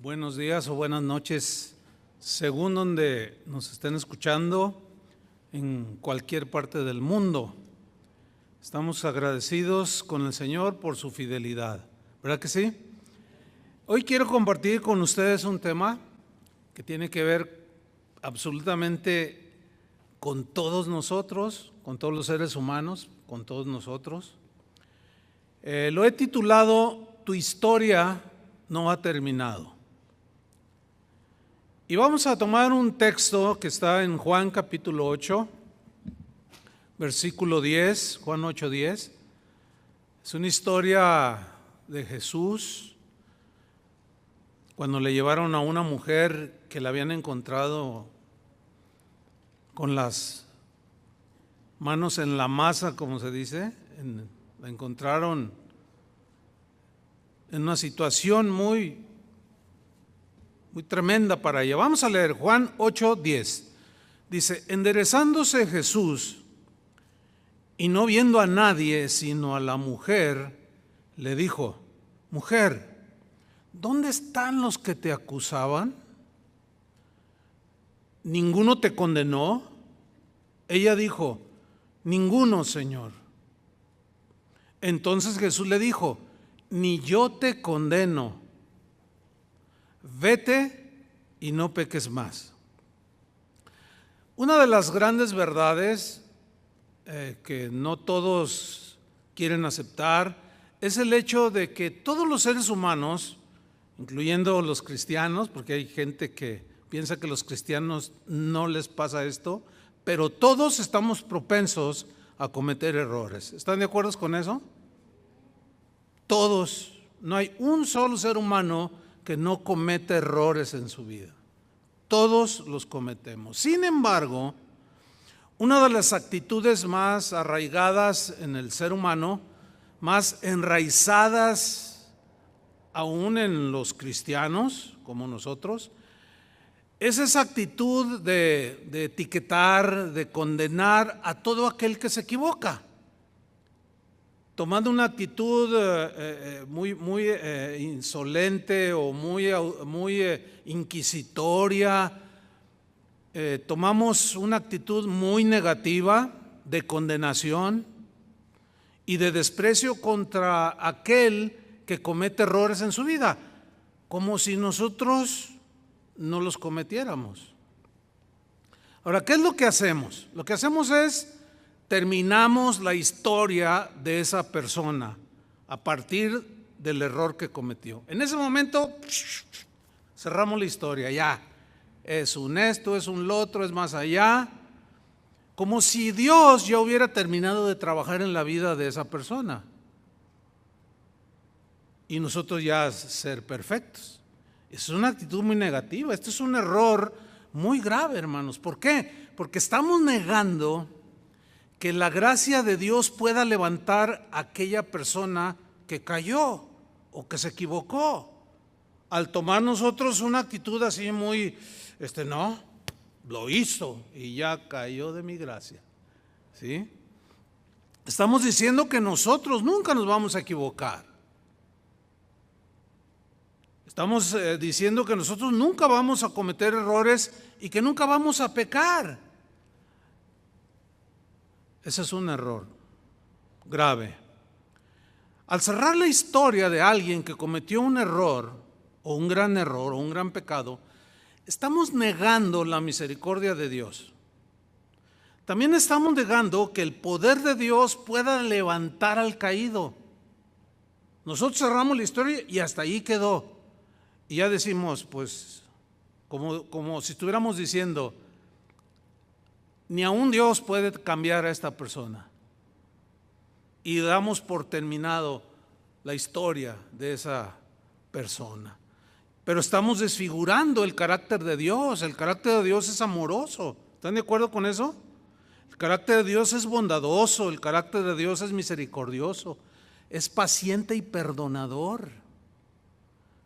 Buenos días o buenas noches, según donde nos estén escuchando en cualquier parte del mundo. Estamos agradecidos con el Señor por su fidelidad, ¿verdad que sí? Hoy quiero compartir con ustedes un tema que tiene que ver absolutamente con todos nosotros, con todos los seres humanos, con todos nosotros. Lo he titulado Tu historia no ha terminado. Y vamos a tomar un texto que está en Juan capítulo 8, versículo 10, Juan 8, 10. Es una historia de Jesús cuando le llevaron a una mujer que la habían encontrado con las manos en la masa, como se dice. La encontraron en una situación muy tremenda para ella. Vamos a leer Juan 8, 10. Dice: enderezándose Jesús y no viendo a nadie sino a la mujer, le dijo: mujer, ¿dónde están los que te acusaban? ¿Ninguno te condenó? Ella dijo: ninguno, Señor. Entonces Jesús le dijo: ni yo te condeno. Vete y no peques más. Una de las grandes verdades que no todos quieren aceptar es el hecho de que todos los seres humanos, incluyendo los cristianos, porque hay gente que piensa que a los cristianos no les pasa esto, pero todos estamos propensos a cometer errores. ¿Están de acuerdo con eso? Todos, no hay un solo ser humano que no comete errores en su vida. Todos los cometemos. Sin embargo, una de las actitudes más arraigadas en el ser humano, más enraizadas aún en los cristianos como nosotros, es esa actitud de etiquetar, de condenar a todo aquel que se equivoca, tomando una actitud muy insolente o muy inquisitoria. Tomamos una actitud muy negativa de condenación y de desprecio contra aquel que comete errores en su vida, como si nosotros no los cometiéramos. Ahora, ¿qué es lo que hacemos? Lo que hacemos es terminamos la historia de esa persona a partir del error que cometió. En ese momento cerramos la historia, ya. Es un esto, es un lo otro, es más allá. Como si Dios ya hubiera terminado de trabajar en la vida de esa persona y nosotros ya ser perfectos. Es una actitud muy negativa. Este es un error muy grave, hermanos. ¿Por qué? Porque estamos negando que la gracia de Dios pueda levantar a aquella persona que cayó o que se equivocó. Al tomar nosotros una actitud así muy, no, lo hizo y ya cayó de mi gracia. ¿Sí? Estamos diciendo que nosotros nunca nos vamos a equivocar. Estamos diciendo que nosotros nunca vamos a cometer errores y que nunca vamos a pecar. Ese es un error grave. Al cerrar la historia de alguien que cometió un error o un gran pecado, estamos negando la misericordia de Dios. También estamos negando que el poder de Dios pueda levantar al caído. Nosotros cerramos la historia y hasta ahí quedó. Y ya decimos, pues, como si estuviéramos diciendo, ni aún Dios puede cambiar a esta persona. Y damos por terminado la historia de esa persona. Pero estamos desfigurando el carácter de Dios. El carácter de Dios es amoroso. ¿Están de acuerdo con eso? El carácter de Dios es bondadoso. El carácter de Dios es misericordioso. Es paciente y perdonador.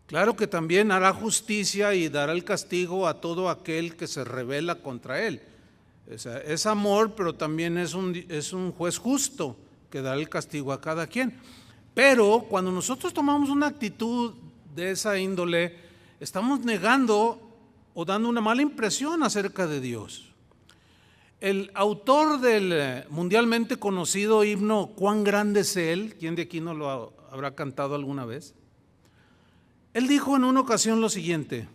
Claro que también hará justicia y dará el castigo a todo aquel que se rebela contra él. O sea, es amor, pero también es un juez justo que dará el castigo a cada quien. Pero cuando nosotros tomamos una actitud de esa índole, estamos negando o dando una mala impresión acerca de Dios. El autor del mundialmente conocido himno "Cuán grande es Él", ¿quién de aquí no lo habrá cantado alguna vez? Él dijo en una ocasión lo siguiente: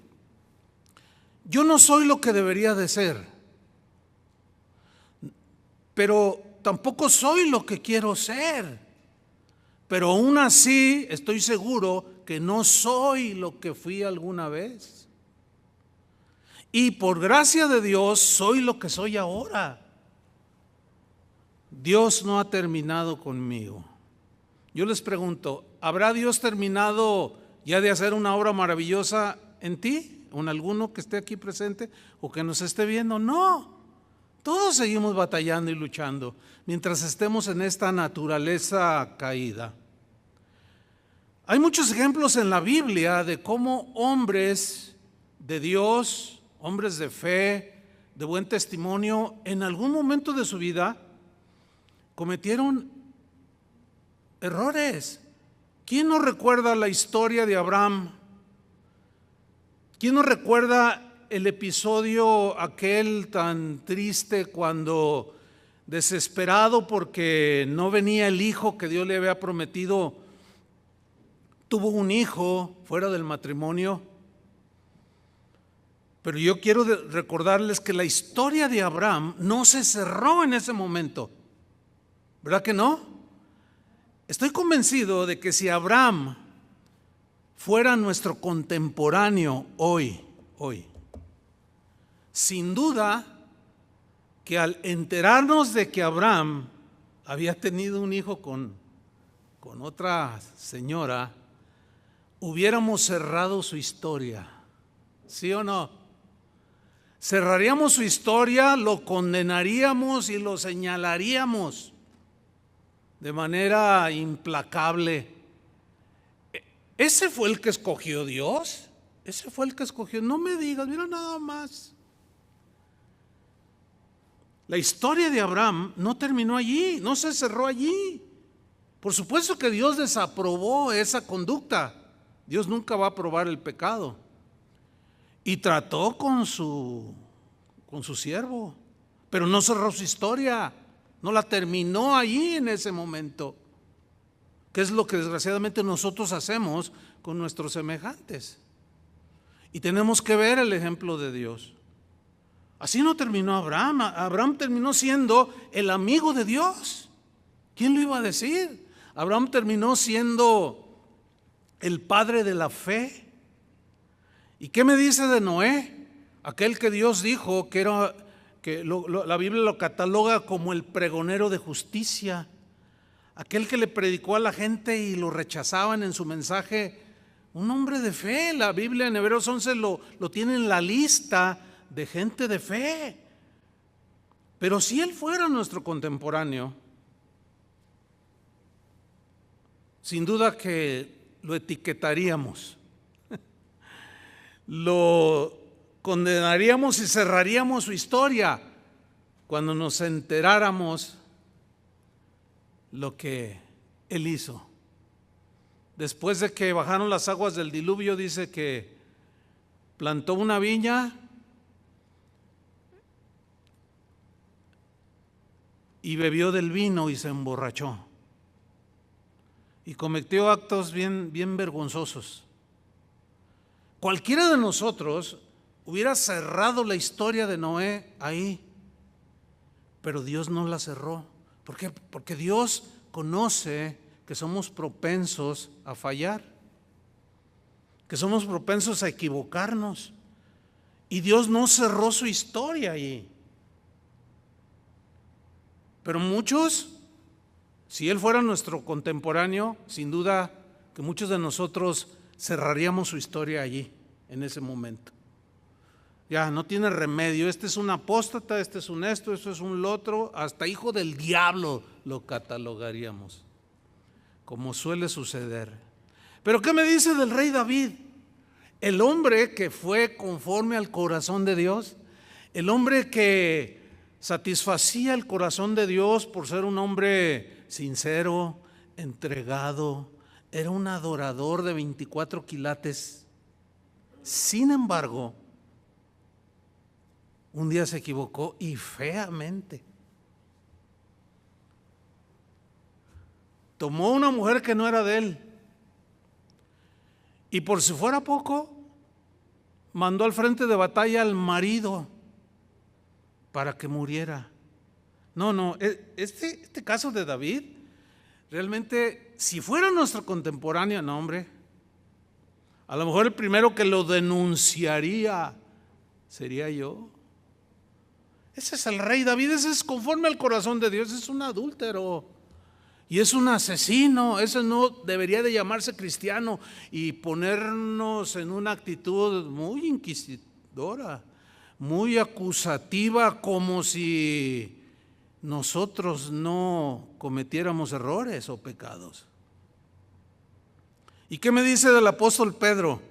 yo no soy lo que debería de ser, pero tampoco soy lo que quiero ser, pero aún así estoy seguro que no soy lo que fui alguna vez. Y por gracia de Dios soy lo que soy ahora. Dios no ha terminado conmigo. Yo les pregunto, ¿habrá Dios terminado ya de hacer una obra maravillosa en ti, o en alguno que esté aquí presente o que nos esté viendo? No, todos seguimos batallando y luchando mientras estemos en esta naturaleza caída. Hay muchos ejemplos en la Biblia de cómo hombres de Dios, hombres de fe, de buen testimonio, en algún momento de su vida cometieron errores. ¿Quién no recuerda la historia de Abraham? ¿Quién no recuerda el episodio aquel tan triste cuando, desesperado porque no venía el hijo que Dios le había prometido, tuvo un hijo fuera del matrimonio? Pero yo quiero recordarles que la historia de Abraham no se cerró en ese momento, ¿verdad que no? Estoy convencido de que si Abraham fuera nuestro contemporáneo hoy, sin duda que al enterarnos de que Abraham había tenido un hijo con otra señora, hubiéramos cerrado su historia, ¿sí o no? Cerraríamos su historia, lo condenaríamos y lo señalaríamos de manera implacable. Ese fue el que escogió Dios, ese fue el que escogió. No me digas, mira nada más. La historia de Abraham no terminó allí, no se cerró allí. Por supuesto que Dios desaprobó esa conducta. Dios nunca va a aprobar el pecado. Y trató con su siervo, pero no cerró su historia, no la terminó allí en ese momento, que es lo que desgraciadamente nosotros hacemos con nuestros semejantes. Y tenemos que ver el ejemplo de Dios. Así no terminó Abraham. Abraham terminó siendo el amigo de Dios. ¿Quién lo iba a decir? Abraham terminó siendo el padre de la fe. ¿Y qué me dice de Noé? Aquel que Dios dijo que era, la Biblia lo cataloga como el pregonero de justicia, aquel que le predicó a la gente y lo rechazaban en su mensaje, un hombre de fe. La Biblia en Hebreos 11 lo tiene en la lista de gente de fe. Pero si él fuera nuestro contemporáneo, sin duda que lo etiquetaríamos, lo condenaríamos y cerraríamos su historia cuando nos enteráramos lo que él hizo. Después de que bajaron las aguas del diluvio, dice que plantó una viña y bebió del vino y se emborrachó y cometió actos bien vergonzosos. Cualquiera de nosotros hubiera cerrado la historia de Noé ahí, pero Dios no la cerró. ¿Por qué? Porque Dios conoce que somos propensos a fallar, que somos propensos a equivocarnos, y Dios no cerró su historia ahí. Pero muchos, si Él fuera nuestro contemporáneo, sin duda que muchos de nosotros cerraríamos su historia allí, en ese momento. Ya, no tiene remedio, este es un apóstata, este es un esto es un lo otro, hasta hijo del diablo lo catalogaríamos, como suele suceder. Pero ¿qué me dice del rey David? El hombre que fue conforme al corazón de Dios, el hombre que satisfacía el corazón de Dios por ser un hombre sincero, entregado, era un adorador de 24 quilates. Sin embargo, un día se equivocó y feamente. Tomó una mujer que no era de él y por si fuera poco, mandó al frente de batalla al marido para que muriera. No, este caso de David, realmente, si fuera nuestro contemporáneo, no hombre, a lo mejor el primero que lo denunciaría sería yo. Ese es el rey David, ese es conforme al corazón de Dios, es un adúltero y es un asesino. Ese no debería de llamarse cristiano y ponernos en una actitud muy inquisidora, muy acusativa, como si nosotros no cometiéramos errores o pecados. ¿Y qué me dice del apóstol Pedro?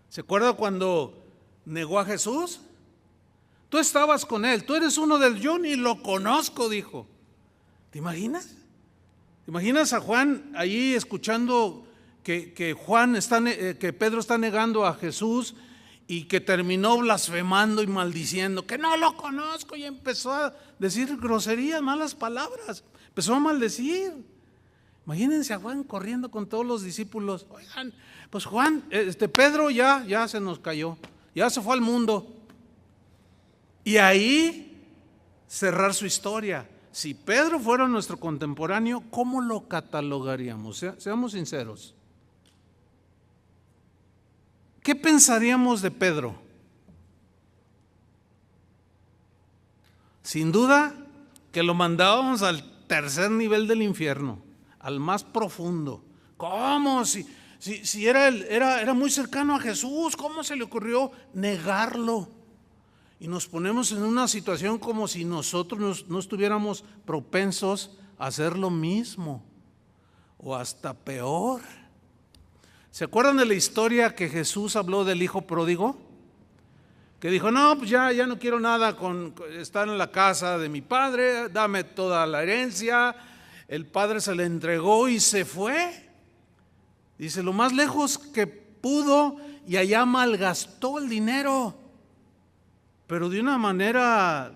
¿Se acuerda cuando negó a Jesús? Tú estabas con él, tú eres uno del yo ni lo conozco, dijo. ¿Te imaginas? ¿Te imaginas a Juan allí escuchando que Pedro está negando a Jesús y que terminó blasfemando y maldiciendo, que no lo conozco, y empezó a decir groserías, malas palabras, empezó a maldecir? Imagínense a Juan corriendo con todos los discípulos. Oigan, pues Juan, Pedro ya se nos cayó, ya se fue al mundo. Y ahí cerrar su historia. Si Pedro fuera nuestro contemporáneo, ¿cómo lo catalogaríamos? Seamos sinceros. ¿Qué pensaríamos de Pedro? Sin duda que lo mandábamos al tercer nivel del infierno, al más profundo. ¿Cómo? Si era muy cercano a Jesús, ¿cómo se le ocurrió negarlo? Y nos ponemos en una situación como si nosotros no estuviéramos propensos a hacer lo mismo o hasta peor. ¿Se acuerdan de la historia que Jesús habló del hijo pródigo? Que dijo, no, pues ya no quiero nada con estar en la casa de mi padre, dame toda la herencia. El padre se le entregó y se fue. Dice, lo más lejos que pudo, y allá malgastó el dinero, pero de una manera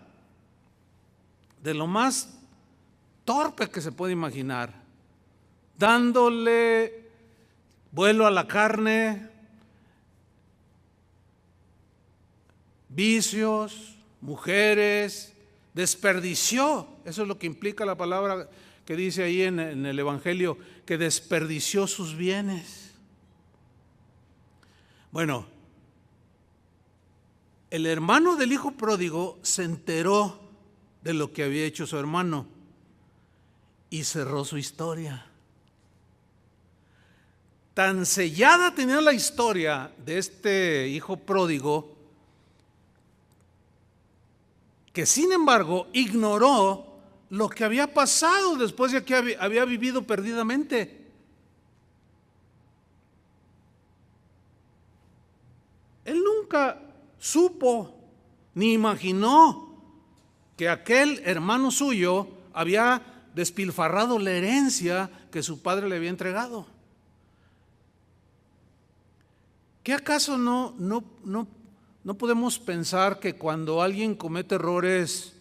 de lo más torpe que se puede imaginar, dándole vuelo a la carne, vicios, mujeres, desperdició. Eso es lo que implica la palabra que dice ahí en el Evangelio, que desperdició sus bienes. Bueno, el hermano del hijo pródigo se enteró de lo que había hecho su hermano y cerró su historia. Tan sellada tenía la historia de este hijo pródigo que sin embargo ignoró lo que había pasado después de que había vivido perdidamente. Él nunca supo ni imaginó que aquel hermano suyo había despilfarrado la herencia que su padre le había entregado. ¿Qué acaso no podemos pensar que cuando alguien comete errores,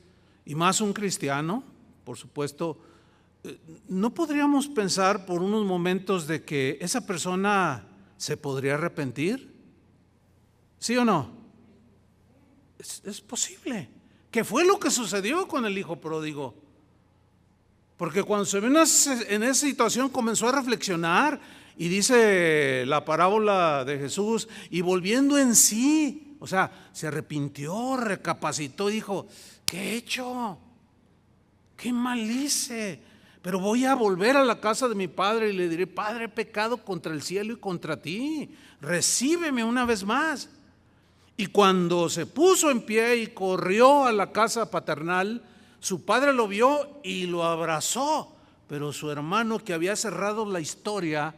y más un cristiano, por supuesto, no podríamos pensar por unos momentos de que esa persona se podría arrepentir? ¿Sí o no? Es posible. ¿Qué fue lo que sucedió con el hijo pródigo? Porque cuando se vio en esa situación comenzó a reflexionar y dice la parábola de Jesús, y volviendo en sí, o sea, se arrepintió, recapacitó y dijo, ¿qué he hecho? ¿Qué mal hice? Pero voy a volver a la casa de mi padre y le diré, Padre, he pecado contra el cielo y contra ti, recíbeme una vez más. Y cuando se puso en pie y corrió a la casa paternal, su padre lo vio y lo abrazó, pero su hermano, que había cerrado la historia,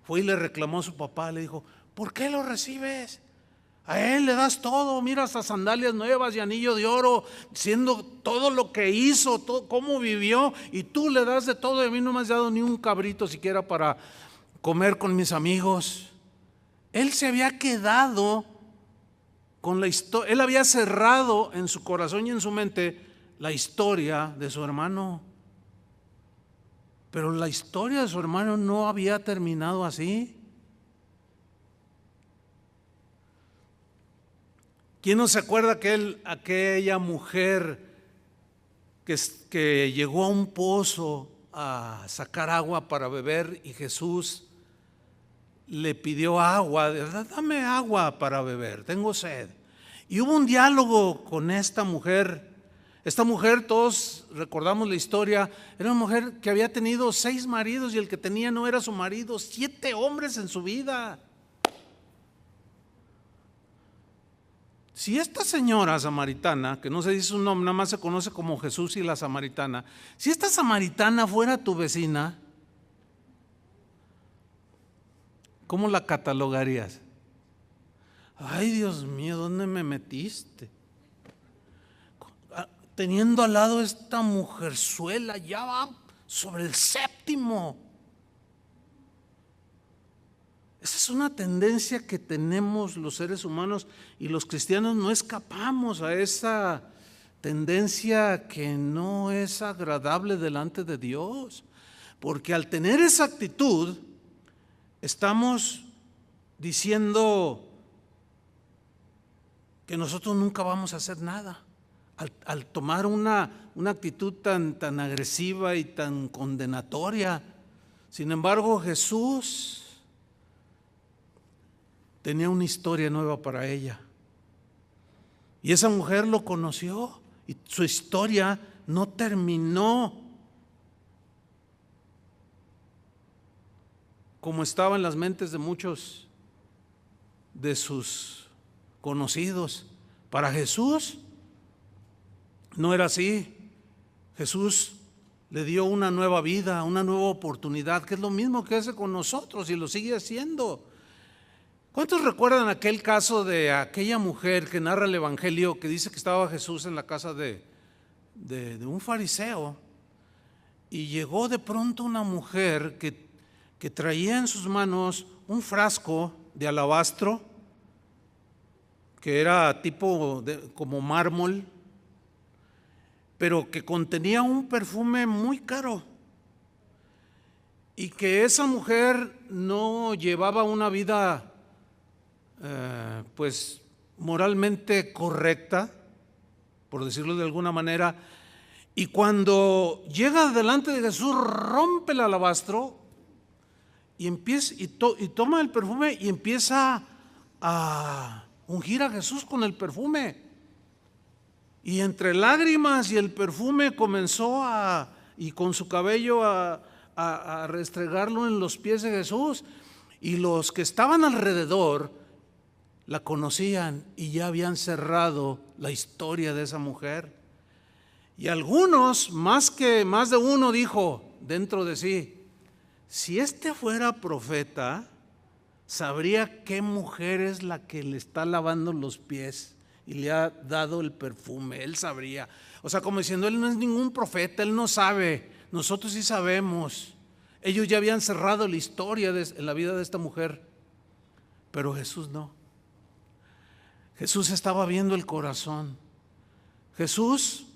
fue y le reclamó a su papá, le dijo, ¿por qué lo recibes? A él le das todo, mira, hasta sandalias nuevas y anillo de oro, siendo todo lo que hizo, todo, cómo vivió, y tú le das de todo, y a mí no me has dado ni un cabrito siquiera para comer con mis amigos. Él se había quedado con la historia, él había cerrado en su corazón y en su mente la historia de su hermano. Pero la historia de su hermano no había terminado así. ¿Quién no se acuerda aquella mujer que llegó a un pozo a sacar agua para beber y Jesús le pidió agua? Dame agua para beber, tengo sed. Y hubo un diálogo con esta mujer. Esta mujer, todos recordamos la historia, era una mujer que había tenido 6 maridos y el que tenía no era su marido, 7 hombres en su vida. Si esta señora samaritana, que no se dice su nombre, nada más se conoce como Jesús y la samaritana, si esta samaritana fuera tu vecina, ¿cómo la catalogarías? Ay, Dios mío, ¿dónde me metiste? Teniendo al lado esta mujerzuela, ya va sobre el 7º. Esa es una tendencia que tenemos los seres humanos y los cristianos no escapamos a esa tendencia que no es agradable delante de Dios. Porque al tener esa actitud, estamos diciendo que nosotros nunca vamos a hacer nada. Al tomar una actitud tan agresiva y tan condenatoria. Sin embargo, Jesús tenía una historia nueva para ella. Y esa mujer lo conoció y su historia no terminó como estaba en las mentes de muchos de sus conocidos. Para Jesús no era así. Jesús le dio una nueva vida, una nueva oportunidad, que es lo mismo que hace con nosotros y lo sigue haciendo. ¿Cuántos recuerdan aquel caso de aquella mujer que narra el Evangelio, que dice que estaba Jesús en la casa de un fariseo y llegó de pronto una mujer que traía en sus manos un frasco de alabastro que era tipo como mármol, pero que contenía un perfume muy caro, y que esa mujer no llevaba una vida pues moralmente correcta, por decirlo de alguna manera, y cuando llega delante de Jesús rompe el alabastro y empieza y toma el perfume y empieza a ungir a Jesús con el perfume. Y entre lágrimas y el perfume comenzó y con su cabello a restregarlo en los pies de Jesús. Y los que estaban alrededor la conocían y ya habían cerrado la historia de esa mujer. Y algunos, más de uno, dijo dentro de sí: si este fuera profeta, sabría qué mujer es la que le está lavando los pies y le ha dado el perfume. Él sabría. O sea, como diciendo, él no es ningún profeta, él no sabe. Nosotros sí sabemos. Ellos ya habían cerrado la historia en la vida de esta mujer, pero Jesús no. Jesús estaba viendo el corazón. Jesús,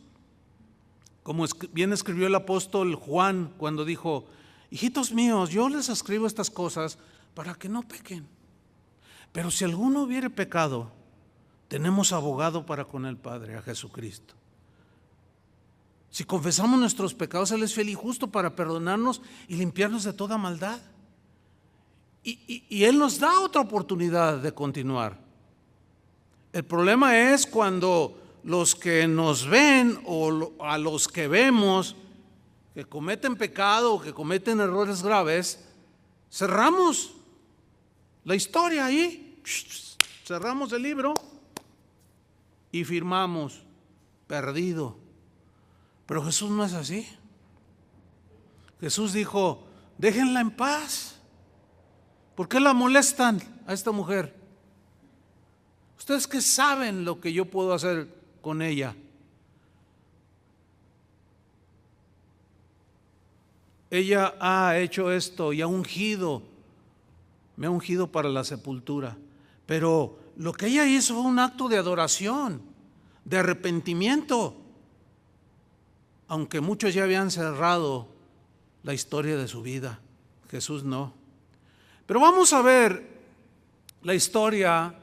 como bien escribió el apóstol Juan cuando dijo: hijitos míos, yo les escribo estas cosas para que no pequen. Pero si alguno hubiere pecado, tenemos abogado para con el Padre, a Jesucristo. Si confesamos nuestros pecados, Él es fiel y justo para perdonarnos y limpiarnos de toda maldad. Y Él nos da otra oportunidad de continuar. El problema es cuando los que nos ven o a los que vemos que cometen pecado o que cometen errores graves, cerramos la historia ahí, cerramos el libro y firmamos perdido. Pero Jesús no es así. Jesús dijo: déjenla en paz. ¿Por qué la molestan a esta mujer? Ustedes que saben lo que yo puedo hacer con ella. Ella ha hecho esto y ha ungido me ha ungido para la sepultura. Pero lo que ella hizo fue un acto de adoración, de arrepentimiento, aunque muchos ya habían cerrado la historia de su vida. Jesús no. Pero vamos a ver la historia,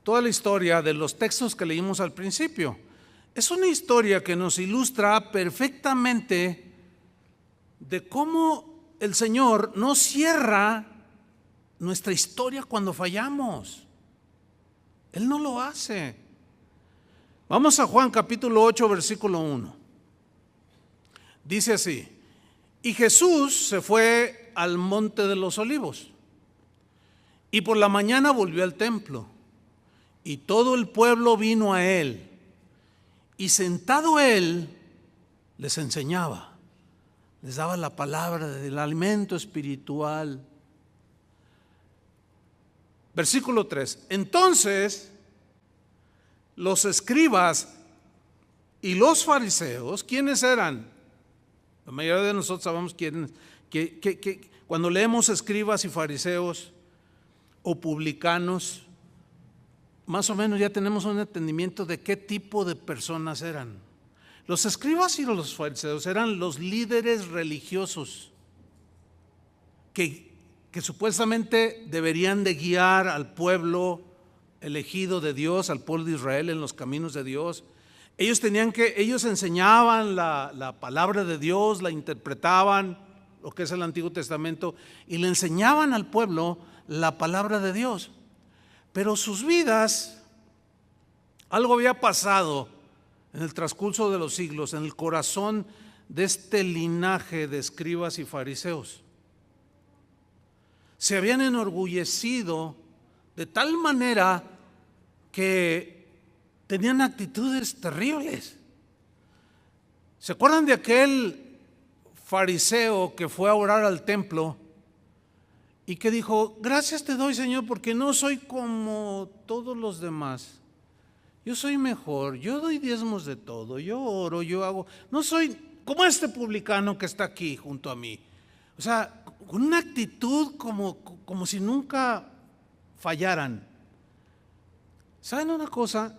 toda la historia de los textos que leímos al principio. Es una historia que nos ilustra perfectamente de cómo el Señor no cierra nuestra historia cuando fallamos. Él no lo hace. Vamos a Juan capítulo 8, versículo 1. Dice así: y Jesús se fue al monte de los olivos, y por la mañana volvió al templo, y todo el pueblo vino a él, y sentado él les enseñaba, les daba la palabra del alimento espiritual. Versículo 3. Entonces los escribas y los fariseos, ¿quiénes eran? La mayoría de nosotros sabemos quiénes. Cuando leemos escribas y fariseos o publicanos, más o menos ya tenemos un entendimiento de qué tipo de personas eran. Los escribas y los fariseos eran los líderes religiosos que supuestamente deberían de guiar al pueblo elegido de Dios, al pueblo de Israel en los caminos de Dios. Ellos enseñaban la palabra de Dios, la interpretaban, lo que es el Antiguo Testamento, y le enseñaban al pueblo la palabra de Dios. Pero sus vidas, algo había pasado en el transcurso de los siglos, en el corazón de este linaje de escribas y fariseos. Se habían enorgullecido de tal manera que tenían actitudes terribles. ¿Se acuerdan de aquel fariseo que fue a orar al templo y que dijo: gracias te doy, Señor, porque no soy como todos los demás? Yo soy mejor, yo doy diezmos de todo, yo oro, yo hago, no soy como este publicano que está aquí junto a mí. O sea, con una actitud como si nunca fallaran. ¿Saben una cosa?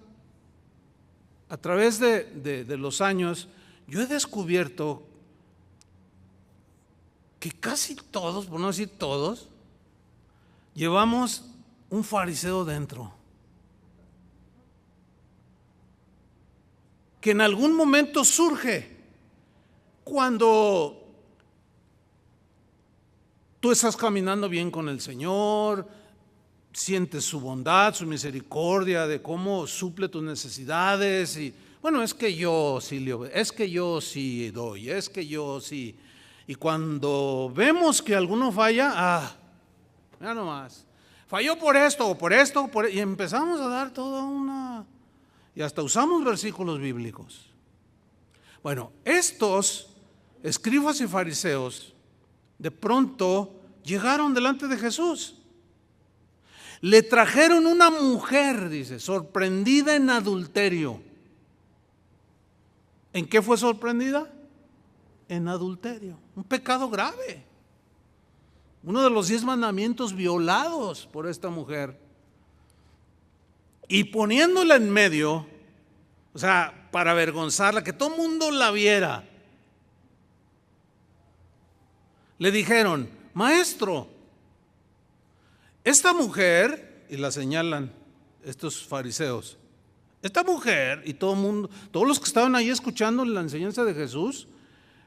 A través de los años, yo he descubierto que casi todos, por no decir todos, llevamos un fariseo dentro. Que en algún momento surge cuando tú estás caminando bien con el Señor, sientes su bondad, su misericordia, de cómo suple tus necesidades. Y bueno, es que yo sí doy, es que yo sí. Y cuando vemos que alguno falla, ya nomás, falló por esto, y empezamos a dar toda una, y hasta usamos versículos bíblicos. Bueno, estos escribas y fariseos de pronto llegaron delante de Jesús. Le trajeron una mujer, dice, sorprendida en adulterio. ¿En qué fue sorprendida? En adulterio, un pecado grave. Uno de los 10 mandamientos violados por esta mujer. Y poniéndola en medio, o sea, para avergonzarla, que todo el mundo la viera, le dijeron: maestro, esta mujer, y la señalan estos fariseos, esta mujer, y todo el mundo, todos los que estaban ahí escuchando la enseñanza de Jesús,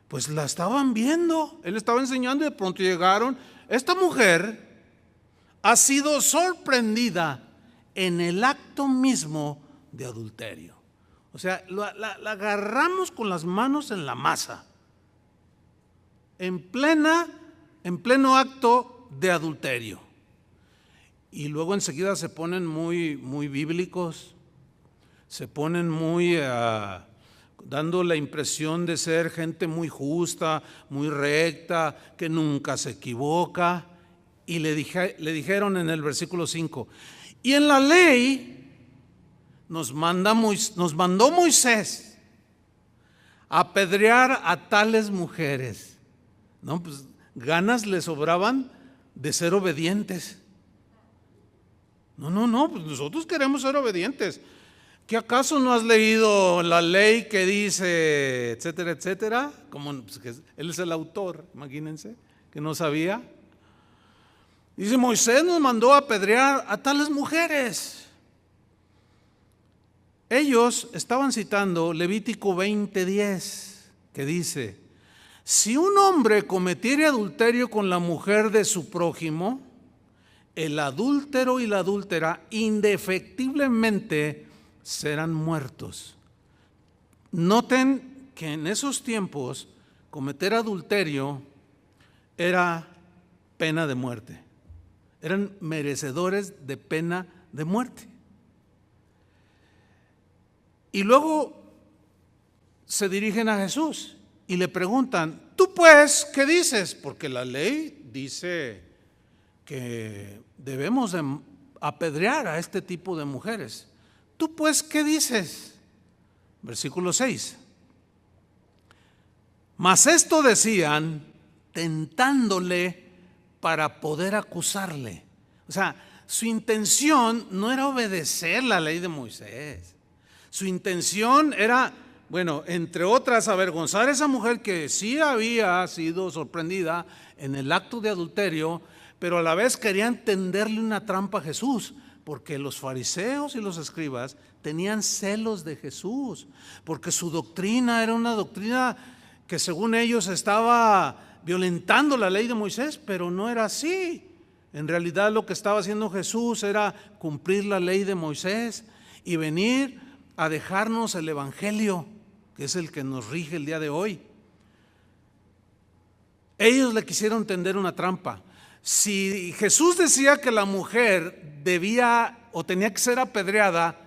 pues la estaban viendo. Él estaba enseñando y de pronto llegaron: esta mujer ha sido sorprendida en el acto mismo de adulterio. O sea, la agarramos con las manos en la masa, en pleno acto de adulterio. Y luego enseguida se ponen muy bíblicos, se ponen dando la impresión de ser gente muy justa, muy recta, que nunca se equivoca. Y le dijeron en el versículo 5: y en la ley nos mandó Moisés a apedrear a tales mujeres. No, pues ganas le sobraban de ser obedientes. No, pues nosotros queremos ser obedientes. ¿Qué acaso no has leído la ley que dice, etcétera, etcétera? Como pues, que él es el autor, imagínense, que no sabía. Dice, Moisés nos mandó a apedrear a tales mujeres. Ellos estaban citando Levítico 20:10, que dice, si un hombre cometiere adulterio con la mujer de su prójimo, el adúltero y la adúltera indefectiblemente serán muertos. Noten que en esos tiempos cometer adulterio era pena de muerte. Eran merecedores de pena de muerte. Y luego se dirigen a Jesús y le preguntan, ¿tú pues qué dices? Porque la ley dice que debemos de apedrear a este tipo de mujeres. ¿Tú pues qué dices? Versículo 6. Mas esto decían tentándole para poder acusarle. O sea, su intención no era obedecer la ley de Moisés. Su intención era, bueno, entre otras, avergonzar a esa mujer que sí había sido sorprendida en el acto de adulterio, pero a la vez querían tenderle una trampa a Jesús, porque los fariseos y los escribas tenían celos de Jesús, porque su doctrina era una doctrina que según ellos estaba violentando la ley de Moisés, pero no era así. En realidad lo que estaba haciendo Jesús era cumplir la ley de Moisés y venir a dejarnos el evangelio, que es el que nos rige el día de hoy. Ellos le quisieron tender una trampa. Si Jesús decía que la mujer debía o tenía que ser apedreada,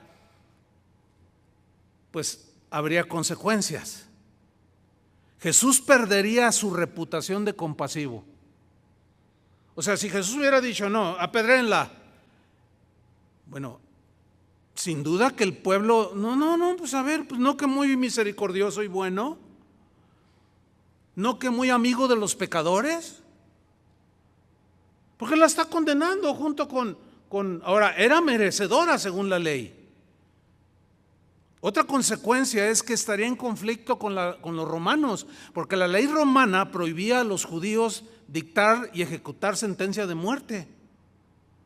pues habría consecuencias. Jesús perdería su reputación de compasivo. O sea, si Jesús hubiera dicho, no, apedréenla. Bueno, sin duda que el pueblo, no, pues a ver, pues no que muy misericordioso y bueno, no que muy amigo de los pecadores, porque la está condenando junto con ahora, era merecedora según la ley. Otra consecuencia es que estaría en conflicto con los romanos, porque la ley romana prohibía a los judíos dictar y ejecutar sentencia de muerte.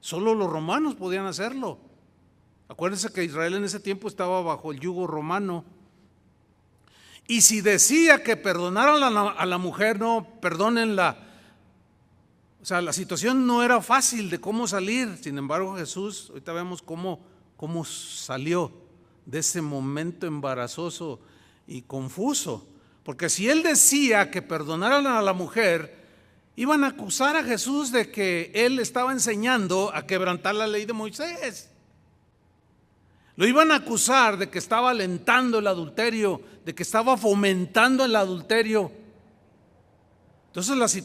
Solo los romanos podían hacerlo. Acuérdense que Israel en ese tiempo estaba bajo el yugo romano. Y si decía que perdonaran a la mujer, no, perdónenla. O sea, la situación no era fácil de cómo salir. Sin embargo, Jesús, ahorita vemos cómo salió de ese momento embarazoso y confuso, porque si él decía que perdonaran a la mujer, iban a acusar a Jesús de que él estaba enseñando a quebrantar la ley de Moisés. Lo iban a acusar de que estaba alentando el adulterio, de que estaba fomentando el adulterio. Entonces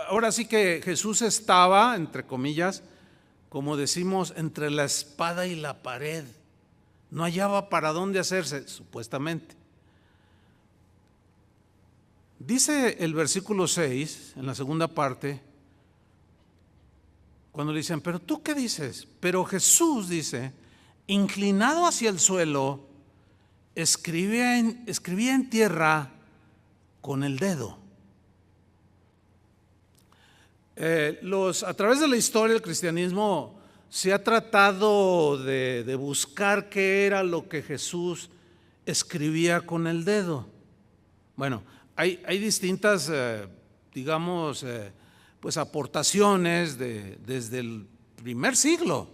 ahora sí que Jesús estaba, entre comillas, como decimos, entre la espada y la pared. No hallaba para dónde hacerse, supuestamente. Dice el versículo 6, en la segunda parte, cuando le dicen, ¿pero tú qué dices? Pero Jesús dice, inclinado hacia el suelo, escribía en tierra con el dedo. A través de la historia del cristianismo se ha tratado de buscar qué era lo que Jesús escribía con el dedo. Bueno, hay distintas, digamos, pues aportaciones desde el primer siglo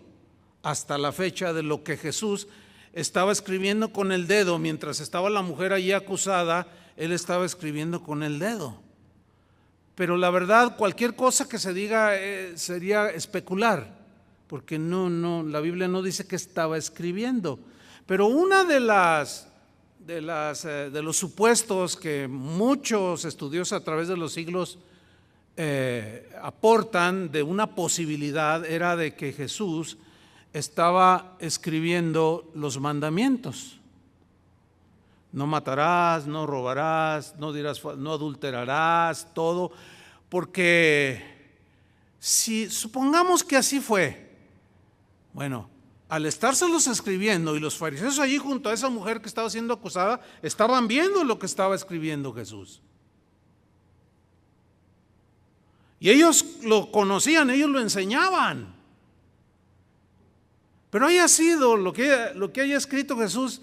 hasta la fecha de lo que Jesús estaba escribiendo con el dedo. Mientras estaba la mujer allí acusada, él estaba escribiendo con el dedo. Pero la verdad, cualquier cosa que se diga sería especular, porque la Biblia no dice que estaba escribiendo. Pero una de los supuestos que muchos estudiosos a través de los siglos aportan de una posibilidad era de que Jesús estaba escribiendo los mandamientos. No matarás, no robarás, no dirás, no adulterarás, todo, porque si supongamos que así fue, Bueno, al estárselos escribiendo y los fariseos allí junto a esa mujer que estaba siendo acusada, estaban viendo lo que estaba escribiendo Jesús. Y ellos lo conocían, ellos lo enseñaban. Pero haya sido lo que haya escrito Jesús,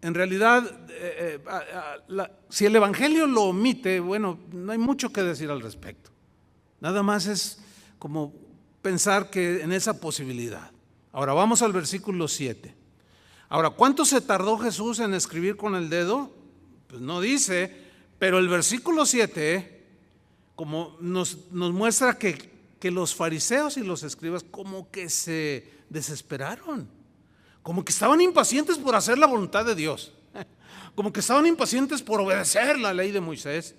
en realidad, si el Evangelio lo omite, bueno, no hay mucho que decir al respecto. Nada más es como pensar que en esa posibilidad. Ahora vamos al versículo 7. Ahora, ¿cuánto se tardó Jesús en escribir con el dedo? Pues no dice, pero el versículo 7 como nos muestra que los fariseos y los escribas como que se desesperaron, como que estaban impacientes por hacer la voluntad de Dios, como que estaban impacientes por obedecer la ley de Moisés.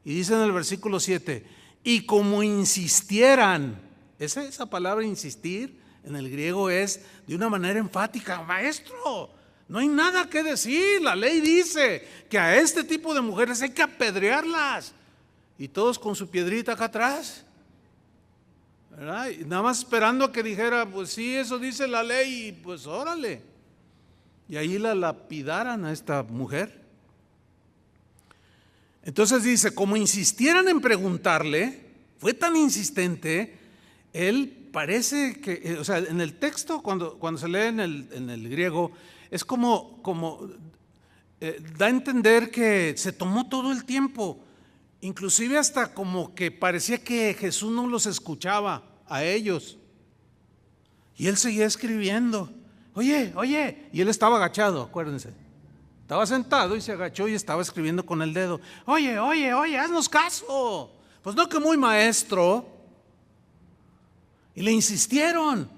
Y dice en el versículo 7, y como insistieran, esa palabra insistir en el griego es de una manera enfática, maestro, no hay nada que decir, la ley dice que a este tipo de mujeres hay que apedrearlas. Y todos con su piedrita acá atrás, ¿verdad? Y nada más esperando a que dijera, pues sí, eso dice la ley, y pues órale. Y ahí la lapidaran a esta mujer. Entonces dice, como insistieran en preguntarle, fue tan insistente, él parece que, o sea, en el texto, cuando se lee en el griego, es como da a entender que se tomó todo el tiempo. Inclusive hasta como que parecía que Jesús no los escuchaba a ellos. Y él seguía escribiendo. Oye, y él estaba agachado, acuérdense. Estaba sentado y se agachó y estaba escribiendo con el dedo. Oye, haznos caso. Pues no que muy maestro. Y le insistieron.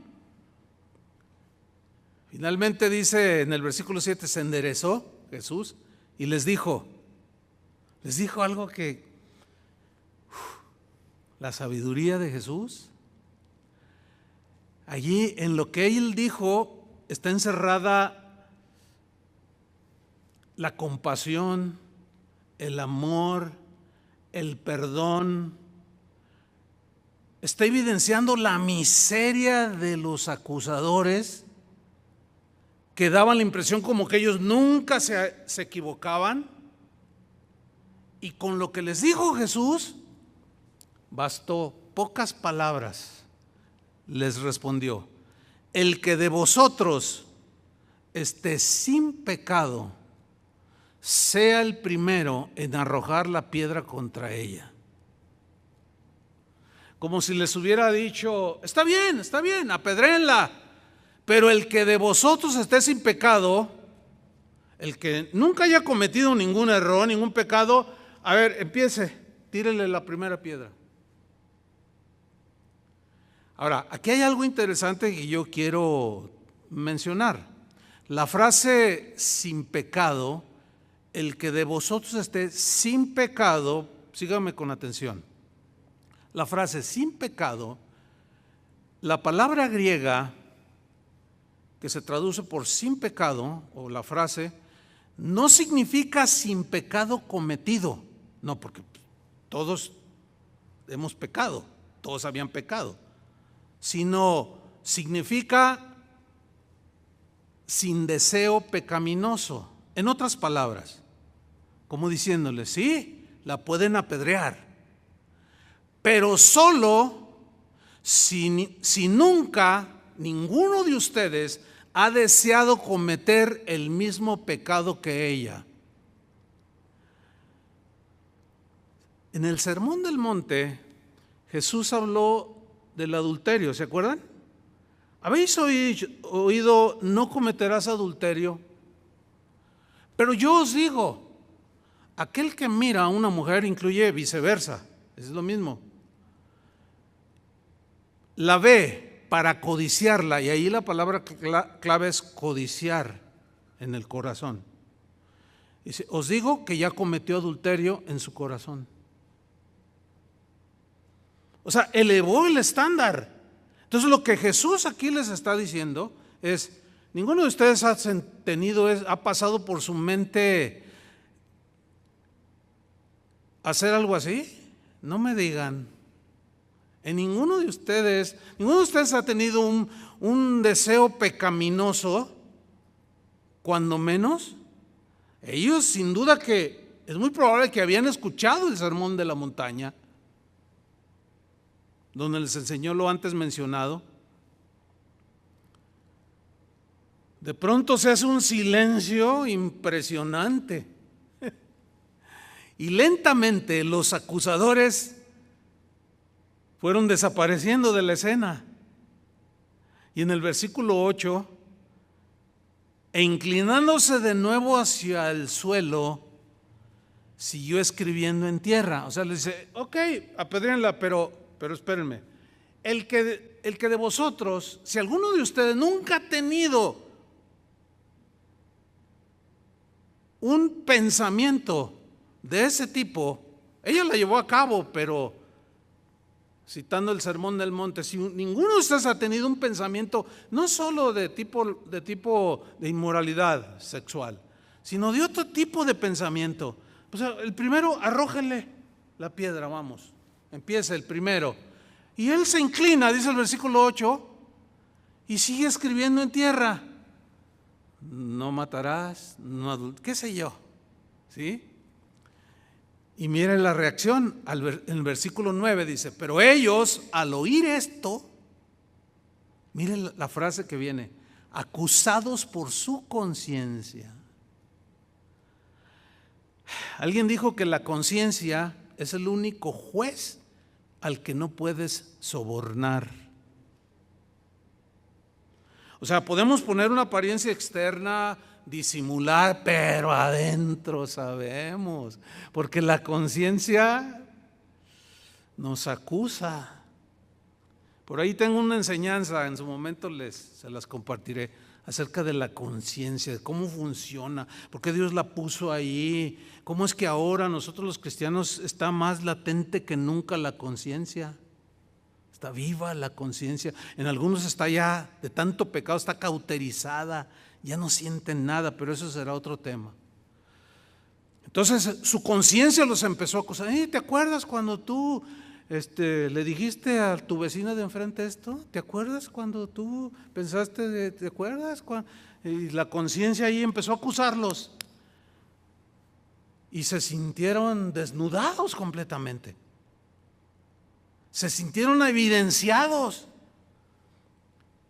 Finalmente dice en el versículo 7, se enderezó Jesús y les dijo algo que la sabiduría de Jesús, allí en lo que él dijo está encerrada la compasión, el amor, el perdón. Está evidenciando la miseria de los acusadores que daban la impresión como que ellos nunca se equivocaban. Y con lo que les dijo Jesús, bastó pocas palabras. Les respondió, el que de vosotros esté sin pecado, sea el primero en arrojar la piedra contra ella. Como si les hubiera dicho, está bien, apedréenla, pero el que de vosotros esté sin pecado, el que nunca haya cometido ningún error, ningún pecado, a ver, empiece, tírele la primera piedra. Ahora, aquí hay algo interesante que yo quiero mencionar. La frase sin pecado, el que de vosotros esté sin pecado, síganme con atención. La frase sin pecado, la palabra griega que se traduce por sin pecado, o la frase, no significa sin pecado cometido. No, porque todos hemos pecado, todos habían pecado, sino significa sin deseo pecaminoso. En otras palabras, como diciéndole, sí, la pueden apedrear, pero solo si nunca ninguno de ustedes ha deseado cometer el mismo pecado que ella. En el Sermón del Monte, Jesús habló del adulterio, ¿se acuerdan? ¿Habéis oído no cometerás adulterio? Pero yo os digo, aquel que mira a una mujer incluye viceversa, es lo mismo. La ve para codiciarla, y ahí la palabra clave es codiciar en el corazón. Dice, os digo que ya cometió adulterio en su corazón. O sea, elevó el estándar. Entonces lo que Jesús aquí les está diciendo es, ninguno de ustedes ha pasado por su mente hacer algo así. No me digan. En ninguno de ustedes ha tenido un deseo pecaminoso, cuando menos. Ellos sin duda que es muy probable que habían escuchado el sermón de la montaña, donde les enseñó lo antes mencionado. De pronto se hace un silencio impresionante y lentamente los acusadores fueron desapareciendo de la escena. Y en el versículo 8, e inclinándose de nuevo hacia el suelo, siguió escribiendo en tierra. O sea, le dice, ok, apedréenla, pero espérenme. El que de vosotros, si alguno de ustedes nunca ha tenido un pensamiento de ese tipo, ella la llevó a cabo, pero citando el Sermón del Monte, si ninguno de ustedes ha tenido un pensamiento no solo de tipo de inmoralidad sexual, sino de otro tipo de pensamiento, o sea, el primero, arrójenle la piedra, vamos, empieza el primero. Y él se inclina, dice el versículo 8, y sigue escribiendo en tierra. No matarás, qué sé yo, ¿sí? Y miren la reacción, en el versículo 9 dice, pero ellos al oír esto, miren la frase que viene, acusados por su conciencia. Alguien dijo que la conciencia es el único juez al que no puedes sobornar. O sea, podemos poner una apariencia externa, disimular, pero adentro sabemos, porque la conciencia nos acusa. Por ahí tengo una enseñanza, en su momento se las compartiré, acerca de la conciencia, de cómo funciona, por qué Dios la puso ahí, cómo es que ahora nosotros los cristianos está más latente que nunca la conciencia. Está viva la conciencia. En algunos está ya de tanto pecado, está cauterizada, ya no sienten nada, pero eso será otro tema. Entonces su conciencia los empezó a acusar. ¿Te acuerdas cuando tú le dijiste a tu vecina de enfrente esto? ¿Te acuerdas cuando tú pensaste, te acuerdas? Y la conciencia ahí empezó a acusarlos. Y se sintieron desnudados completamente. Se sintieron evidenciados.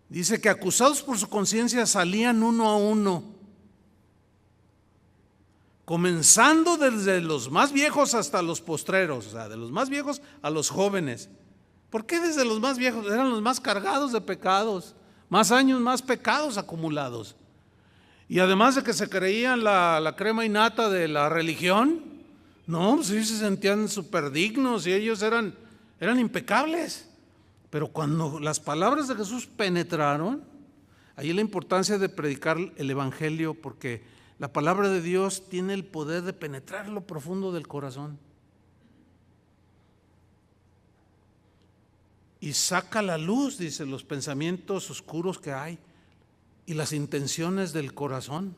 Dice que acusados por su conciencia salían uno a uno, comenzando desde los más viejos hasta los postreros, o sea, de los más viejos a los jóvenes. ¿Por qué desde los más viejos? Eran los más cargados de pecados, más años, más pecados acumulados. Y además de que se creían la crema innata de la religión, no, pues ellos se sentían súper dignos y ellos eran impecables. Pero cuando las palabras de Jesús penetraron, ahí la importancia de predicar el evangelio, porque la palabra de Dios tiene el poder de penetrar lo profundo del corazón y saca a la luz, dice, los pensamientos oscuros que hay y las intenciones del corazón.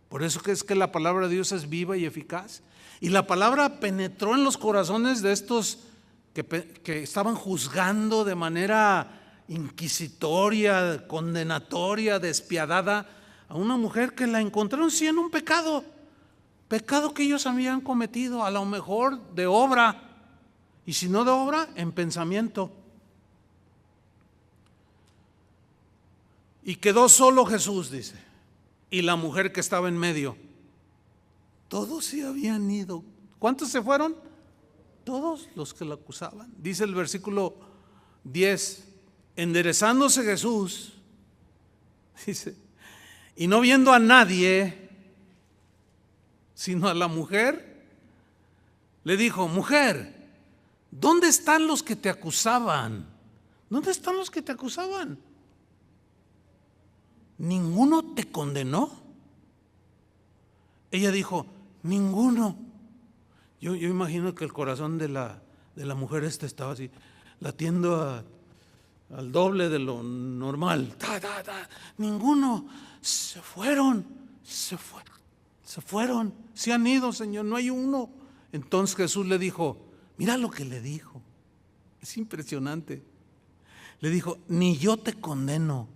Por eso que es que la palabra de Dios es viva y eficaz. Y la palabra penetró en los corazones de estos que estaban juzgando de manera inquisitoria, condenatoria, despiadada a una mujer que la encontraron sí en un pecado que ellos habían cometido, a lo mejor de obra, y si no de obra, en pensamiento. Y quedó solo Jesús, dice, y la mujer que estaba en medio. Todos se habían ido. ¿Cuántos se fueron? Todos los que la acusaban. Dice el versículo 10, enderezándose Jesús, dice, y no viendo a nadie, sino a la mujer, le dijo, mujer, ¿dónde están los que te acusaban? ¿Dónde están los que te acusaban? ¿Ninguno te condenó? Ella dijo, ninguno. Yo imagino que el corazón de la mujer estaba así, latiendo al doble de lo normal. Ninguno. Se fueron. Se han ido, Señor, no hay uno. Entonces Jesús le dijo, mira lo que le dijo. Es impresionante. Le dijo, ni yo te condeno.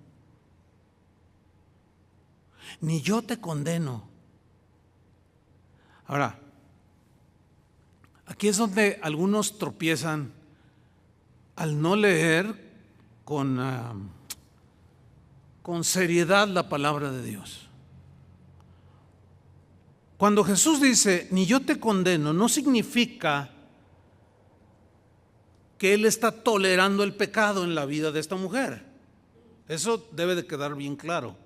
Ni yo te condeno. Ahora, aquí es donde algunos tropiezan al no leer con seriedad la palabra de Dios. Cuando Jesús dice, ni yo te condeno, no significa que Él está tolerando el pecado en la vida de esta mujer. Eso debe de quedar bien claro.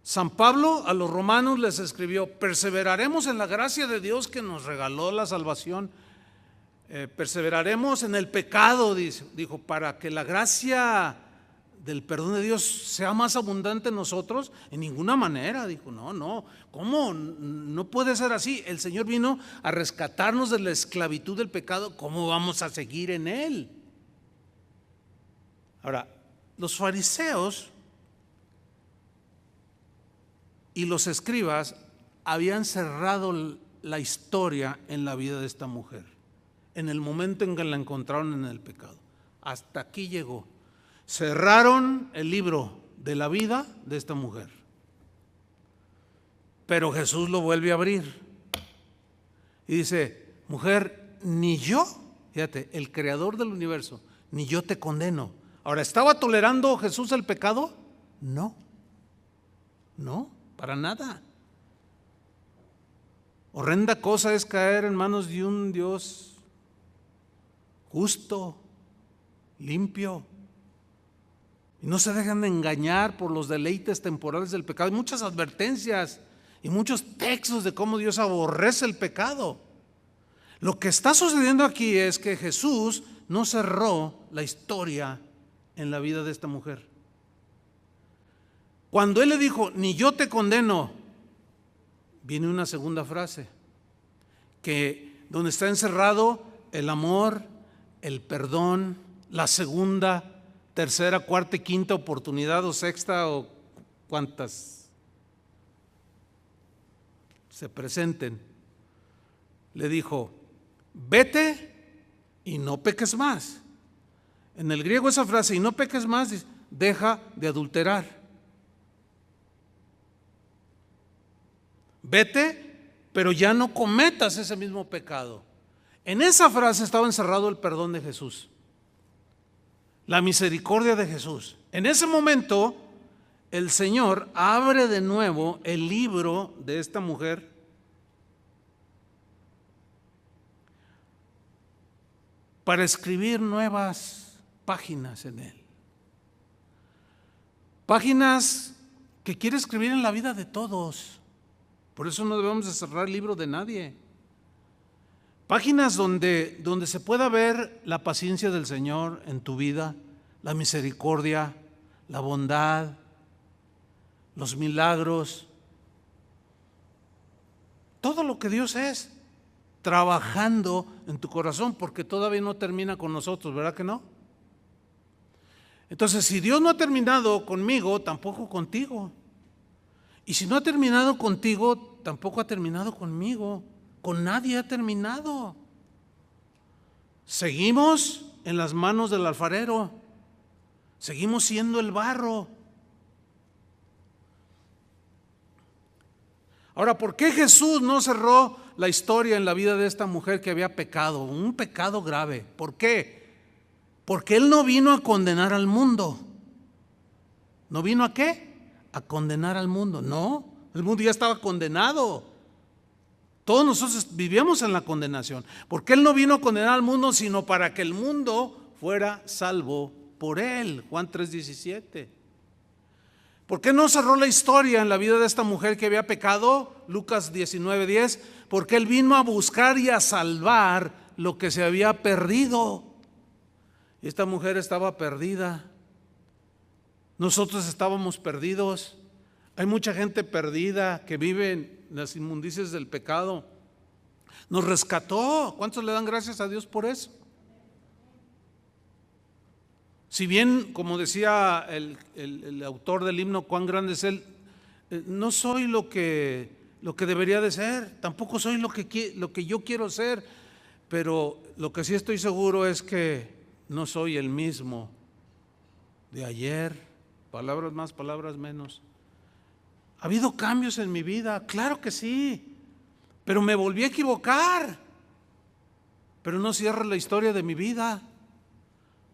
San Pablo a los romanos les escribió, perseveraremos en la gracia de Dios que nos regaló la salvación. Perseveraremos en el pecado, dijo, para que la gracia del perdón de Dios sea más abundante en nosotros. En ninguna manera, dijo, no, ¿cómo? No puede ser así. El Señor vino a rescatarnos de la esclavitud del pecado. ¿Cómo vamos a seguir en él? Ahora, los fariseos y los escribas habían cerrado la historia en la vida de esta mujer, en el momento en que la encontraron en el pecado. Hasta aquí llegó. Cerraron el libro de la vida de esta mujer. Pero Jesús lo vuelve a abrir y dice, mujer, ni yo, fíjate, el creador del universo, ni yo te condeno. Ahora, ¿estaba tolerando Jesús el pecado? No, para nada. Horrenda cosa es caer en manos de un Dios justo, limpio. Y no se dejan de engañar por los deleites temporales del pecado. Hay muchas advertencias y muchos textos de cómo Dios aborrece el pecado. Lo que está sucediendo aquí es que Jesús no cerró la historia en la vida de esta mujer. Cuando Él le dijo, ni yo te condeno, viene una segunda frase, donde está encerrado el amor, el perdón, la segunda, tercera, cuarta y quinta oportunidad, o sexta, o cuantas se presenten. Le dijo, vete y no peques más. En el griego esa frase, y no peques más, deja de adulterar. Vete, pero ya no cometas ese mismo pecado. En esa frase estaba encerrado el perdón de Jesús, la misericordia de Jesús. En ese momento, el Señor abre de nuevo el libro de esta mujer para escribir nuevas páginas en él. Páginas que quiere escribir en la vida de todos. Por eso no debemos de cerrar el libro de nadie. Páginas donde se pueda ver la paciencia del Señor en tu vida, la misericordia, la bondad, los milagros, todo lo que Dios es, trabajando en tu corazón, porque todavía no termina con nosotros, ¿verdad que no? Entonces, si Dios no ha terminado conmigo, tampoco contigo. Y si no ha terminado contigo, tampoco ha terminado conmigo. Con nadie ha terminado. Seguimos en las manos del alfarero. Seguimos siendo el barro. Ahora, ¿por qué Jesús no cerró la historia en la vida de esta mujer que había pecado? Un pecado grave. ¿Por qué? Porque Él no vino a condenar al mundo. ¿No vino a qué? A condenar al mundo. No, el mundo ya estaba condenado. Todos nosotros vivíamos en la condenación. Porque Él no vino a condenar al mundo, sino para que el mundo fuera salvo por Él. Juan 3:17. ¿Por qué no cerró la historia en la vida de esta mujer que había pecado? Lucas 19:10. Porque Él vino a buscar y a salvar lo que se había perdido. Y esta mujer estaba perdida. Nosotros estábamos perdidos. Hay mucha gente perdida que vive en las inmundicias del pecado. Nos rescató. ¿Cuántos le dan gracias a Dios por eso? Si bien, como decía el autor del himno, cuán grande es Él, no soy lo que debería de ser, tampoco soy lo que yo quiero ser, pero lo que sí estoy seguro es que no soy el mismo de ayer, palabras más, palabras menos. ¿Ha habido cambios en mi vida? Claro que sí, pero me volví a equivocar. Pero no cierre la historia de mi vida,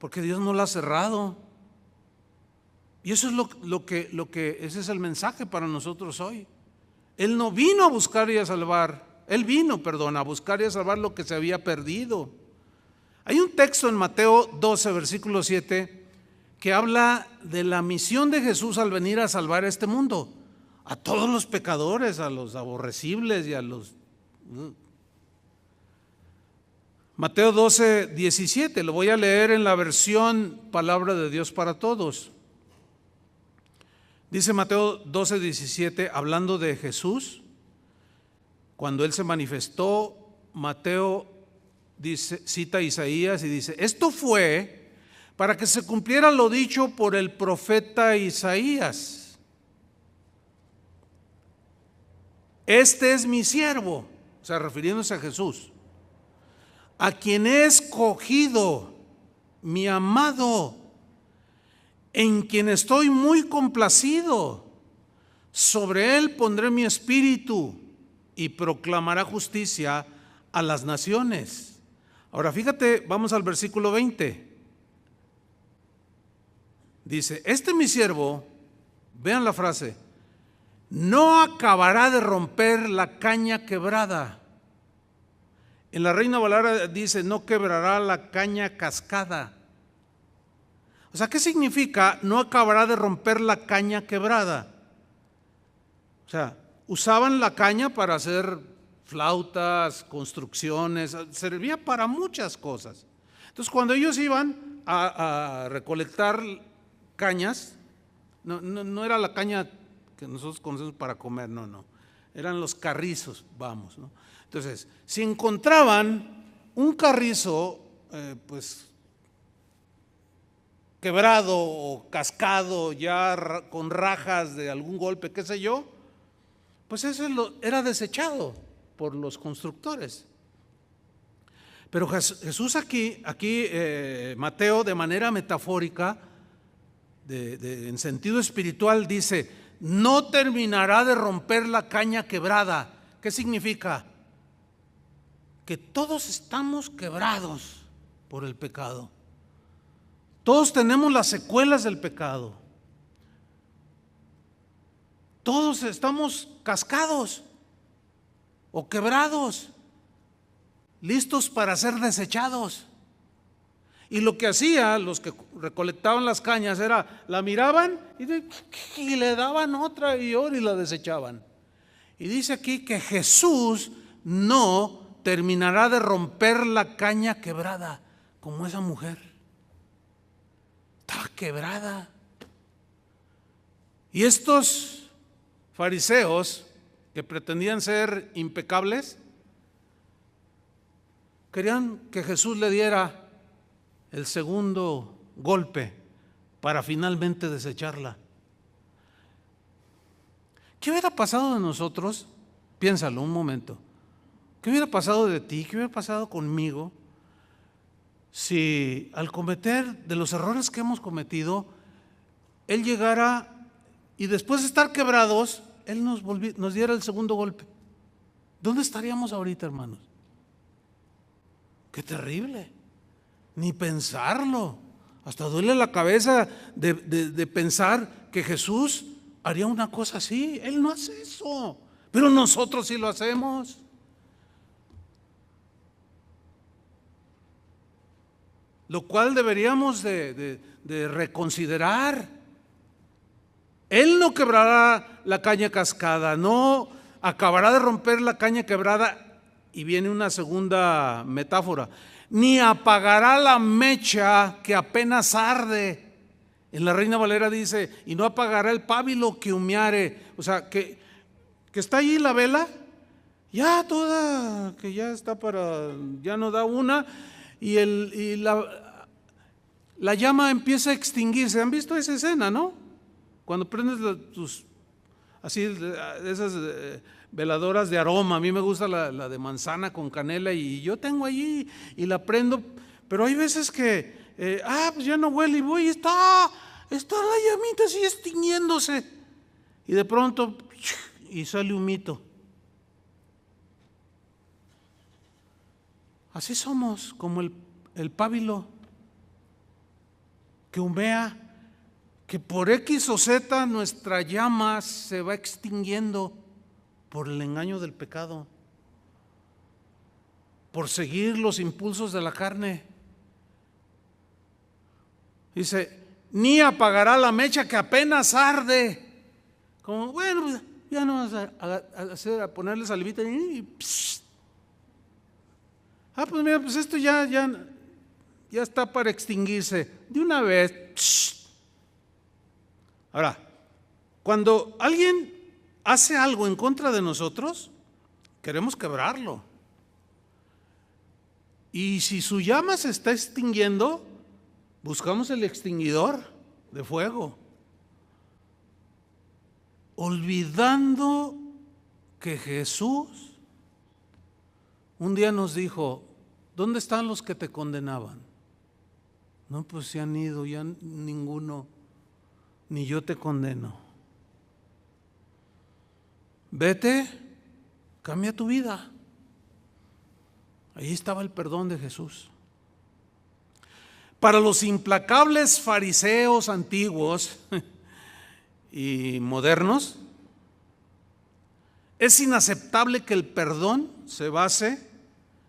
porque Dios no la ha cerrado. Y eso es lo que ese es el mensaje para nosotros hoy. Él no vino a buscar y a salvar, Él vino, a buscar y a salvar lo que se había perdido. Hay un texto en Mateo 12, versículo 7, que habla de la misión de Jesús al venir a salvar este mundo, a todos los pecadores, a los aborrecibles y a los... Mateo 12, 17, lo voy a leer en la versión Palabra de Dios para Todos. Dice Mateo 12, 17, hablando de Jesús, cuando Él se manifestó, Mateo dice, cita a Isaías y dice, esto fue para que se cumpliera lo dicho por el profeta Isaías. Este es mi siervo, o sea, refiriéndose a Jesús, a quien he escogido, mi amado, en quien estoy muy complacido. Sobre él pondré mi espíritu y proclamará justicia a las naciones. Ahora fíjate, vamos al versículo 20. Dice, este mi siervo, vean la frase, no acabará de romper la caña quebrada. En la Reina Valera dice, no quebrará la caña cascada. O sea, ¿qué significa no acabará de romper la caña quebrada? O sea, usaban la caña para hacer flautas, construcciones, servía para muchas cosas. Entonces, cuando ellos iban a recolectar cañas, no era la caña que nosotros conocemos para comer, no, eran los carrizos, vamos, ¿no? Entonces, si encontraban un carrizo, pues quebrado o cascado, ya con rajas de algún golpe, qué sé yo, pues ese era desechado por los constructores. Pero Jesús aquí Mateo, de manera metafórica, en sentido espiritual, dice, no terminará de romper la caña quebrada. ¿Qué significa? Que todos estamos quebrados por el pecado. Todos tenemos las secuelas del pecado. Todos estamos cascados o quebrados, listos para ser desechados. Y lo que hacía los que recolectaban las cañas era, la miraban y le daban otra y la desechaban. Y dice aquí que Jesús no terminará de romper la caña quebrada, como esa mujer. Estaba quebrada. Y estos fariseos que pretendían ser impecables, querían que Jesús le diera el segundo golpe para finalmente desecharla. ¿Qué hubiera pasado de nosotros? Piénsalo un momento. ¿Qué hubiera pasado de ti? ¿Qué hubiera pasado conmigo si al cometer de los errores que hemos cometido, Él llegara y después de estar quebrados, Él nos diera el segundo golpe? ¿Dónde estaríamos ahorita, hermanos? ¡Qué terrible! Ni pensarlo. Hasta duele la cabeza de pensar que Jesús haría una cosa así. Él no hace eso, pero nosotros sí lo hacemos. Lo cual deberíamos de reconsiderar. Él no quebrará la caña cascada, no acabará de romper la caña quebrada. Y viene una segunda metáfora, ni apagará la mecha que apenas arde. En la Reina Valera dice, y no apagará el pábilo que humeare. O sea, que está ahí la vela, ya toda, que ya está ya no da una, y la llama empieza a extinguirse. ¿Han visto esa escena, no? Cuando prendes así de esas veladoras de aroma. A mí me gusta la de manzana con canela y yo tengo allí y la prendo, pero hay veces que, pues ya no huele y voy y está la llamita así extinguiéndose y de pronto y sale humito. Así somos, como el pábilo que humea, que por X o Z nuestra llama se va extinguiendo por el engaño del pecado, por seguir los impulsos de la carne. Dice, ni apagará la mecha que apenas arde. Como, bueno, pues ya no vas a ponerle salivita y psh. Pues mira, pues esto ya está para extinguirse de una vez. Psh. Ahora, cuando alguien hace algo en contra de nosotros, queremos quebrarlo. Y si su llama se está extinguiendo, buscamos el extinguidor de fuego, olvidando que Jesús un día nos dijo, ¿dónde están los que te condenaban? No, pues se han ido, ya ninguno, ni yo te condeno. Vete, cambia tu vida. Ahí estaba el perdón de Jesús. Para los implacables fariseos antiguos y modernos, es inaceptable que el perdón se base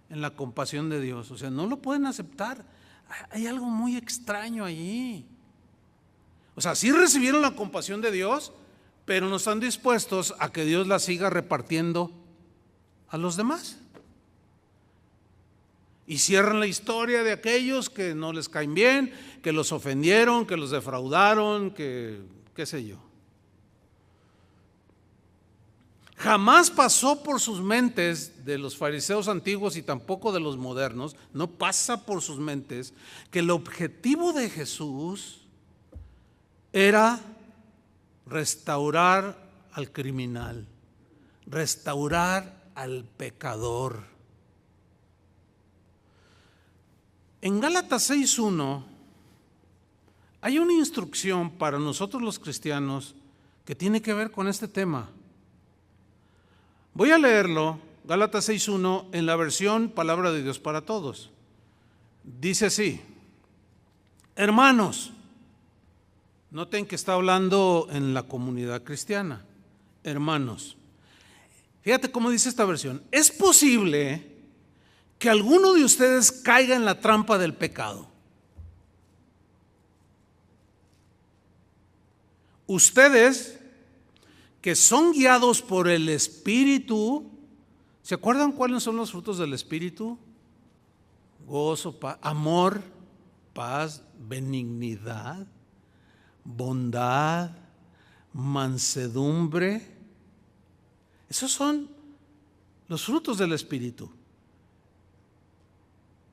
en la compasión de Dios. O sea, no lo pueden aceptar. Hay algo muy extraño allí. O sea, sí recibieron la compasión de Dios, pero no están dispuestos a que Dios la siga repartiendo a los demás. Y cierran la historia de aquellos que no les caen bien, que los ofendieron, que los defraudaron, que qué sé yo. Jamás pasó por sus mentes de los fariseos antiguos y tampoco de los modernos, no pasa por sus mentes que el objetivo de Jesús era restaurar al criminal, restaurar al pecador. En Gálatas 6:1 hay una instrucción para nosotros los cristianos que tiene que ver con este tema. Voy a leerlo, Gálatas 6:1, en la versión Palabra de Dios para Todos. Dice así: hermanos, noten que está hablando en la comunidad cristiana. Hermanos, fíjate cómo dice esta versión. Es posible que alguno de ustedes caiga en la trampa del pecado. Ustedes que son guiados por el Espíritu, ¿se acuerdan cuáles son los frutos del Espíritu? Gozo, paz, amor, paz, benignidad, bondad, mansedumbre. Esos son los frutos del Espíritu.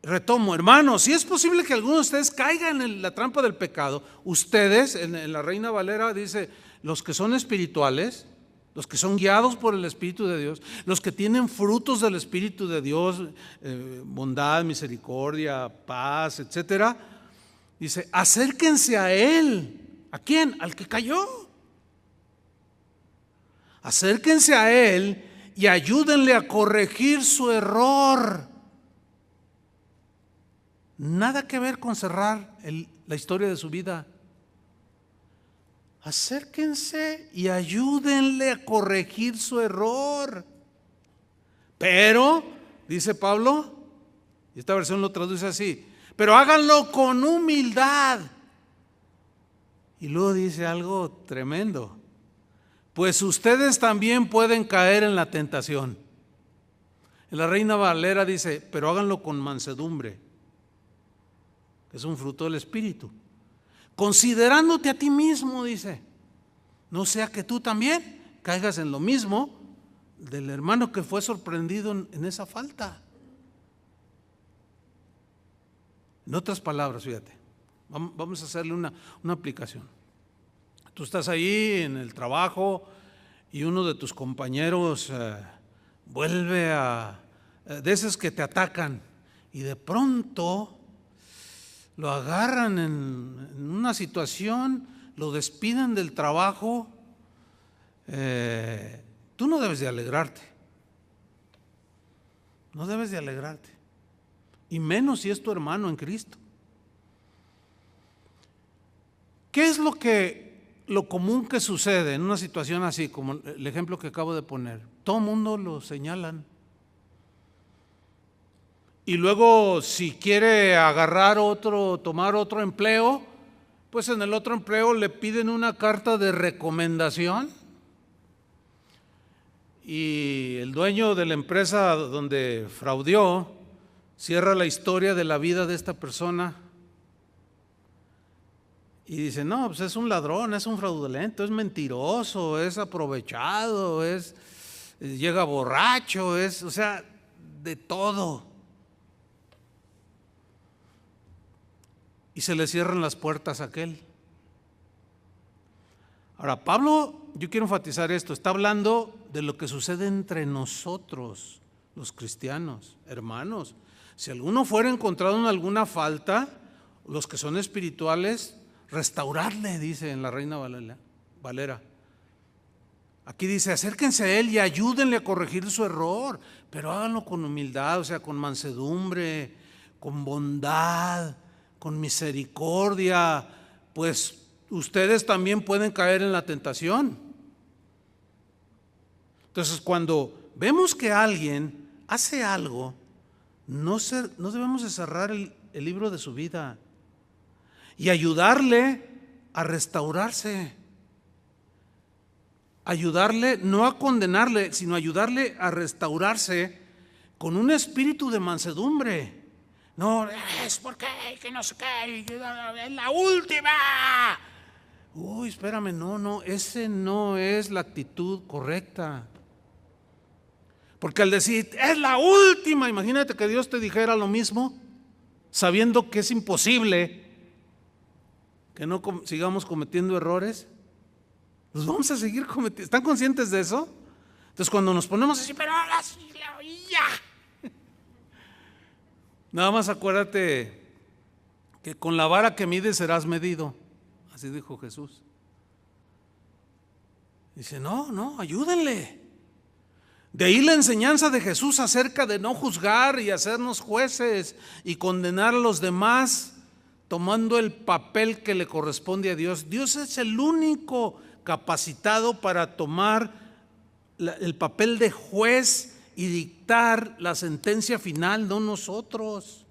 Retomo, hermanos, si es posible que alguno de ustedes caiga en la trampa del pecado, ustedes, en la Reina Valera dice, los que son espirituales, los que son guiados por el Espíritu de Dios, los que tienen frutos del Espíritu de Dios, bondad, misericordia, paz, etcétera, dice, acérquense a Él. ¿A quién? Al que cayó. Acérquense a Él y ayúdenle a corregir su error. Nada que ver con cerrar la historia de su vida. Acérquense y ayúdenle a corregir su error. Pero, dice Pablo, y esta versión lo traduce así, pero háganlo con humildad. Y luego dice algo tremendo, pues ustedes también pueden caer en la tentación. En la Reina Valera dice, pero háganlo con mansedumbre, que es un fruto del Espíritu. Considerándote a ti mismo, dice, no sea que tú también caigas en lo mismo del hermano que fue sorprendido en esa falta. En otras palabras, fíjate, vamos a hacerle una aplicación. Tú estás ahí en el trabajo y uno de tus compañeros vuelve de esos que te atacan, y de pronto lo agarran en una situación, lo despiden del trabajo, tú no debes de alegrarte. No debes de alegrarte. Y menos si es tu hermano en Cristo. ¿Qué es lo común que sucede en una situación así, como el ejemplo que acabo de poner? Todo el mundo lo señalan. Y luego, si quiere tomar otro empleo, pues en el otro empleo le piden una carta de recomendación. Y el dueño de la empresa donde fraudeó cierra la historia de la vida de esta persona y dice: no, pues es un ladrón, es un fraudulento, es mentiroso, es aprovechado, llega borracho, o sea, de todo. Y se le cierran las puertas a aquel. Ahora, Pablo, yo quiero enfatizar esto, está hablando de lo que sucede entre nosotros, los cristianos, hermanos. Si alguno fuera encontrado en alguna falta, los que son espirituales, restaurarle, dice en la Reina Valera. Aquí dice: acérquense a él y ayúdenle a corregir su error, pero háganlo con humildad, o sea, con mansedumbre, con bondad, con misericordia, pues ustedes también pueden caer en la tentación. Entonces, cuando vemos que alguien hace algo, no debemos de cerrar el libro de su vida y ayudarle a restaurarse. Ayudarle, no a condenarle, sino ayudarle a restaurarse con un espíritu de mansedumbre. No, es porque que no sé qué, es la última. Uy, espérame, no, ese no es la actitud correcta. Porque al decir, es la última, imagínate que Dios te dijera lo mismo, sabiendo que es imposible que no sigamos cometiendo errores. Los vamos a seguir cometiendo. ¿Están conscientes de eso? Entonces, cuando nos ponemos así, pero ahora sí, ya. Nada más acuérdate que con la vara que mides serás medido. Así dijo Jesús. Dice: no, ayúdenle. De ahí la enseñanza de Jesús acerca de no juzgar y hacernos jueces y condenar a los demás, tomando el papel que le corresponde a Dios. Dios es el único capacitado para tomar el papel de juez y dictar la sentencia final, no nosotros.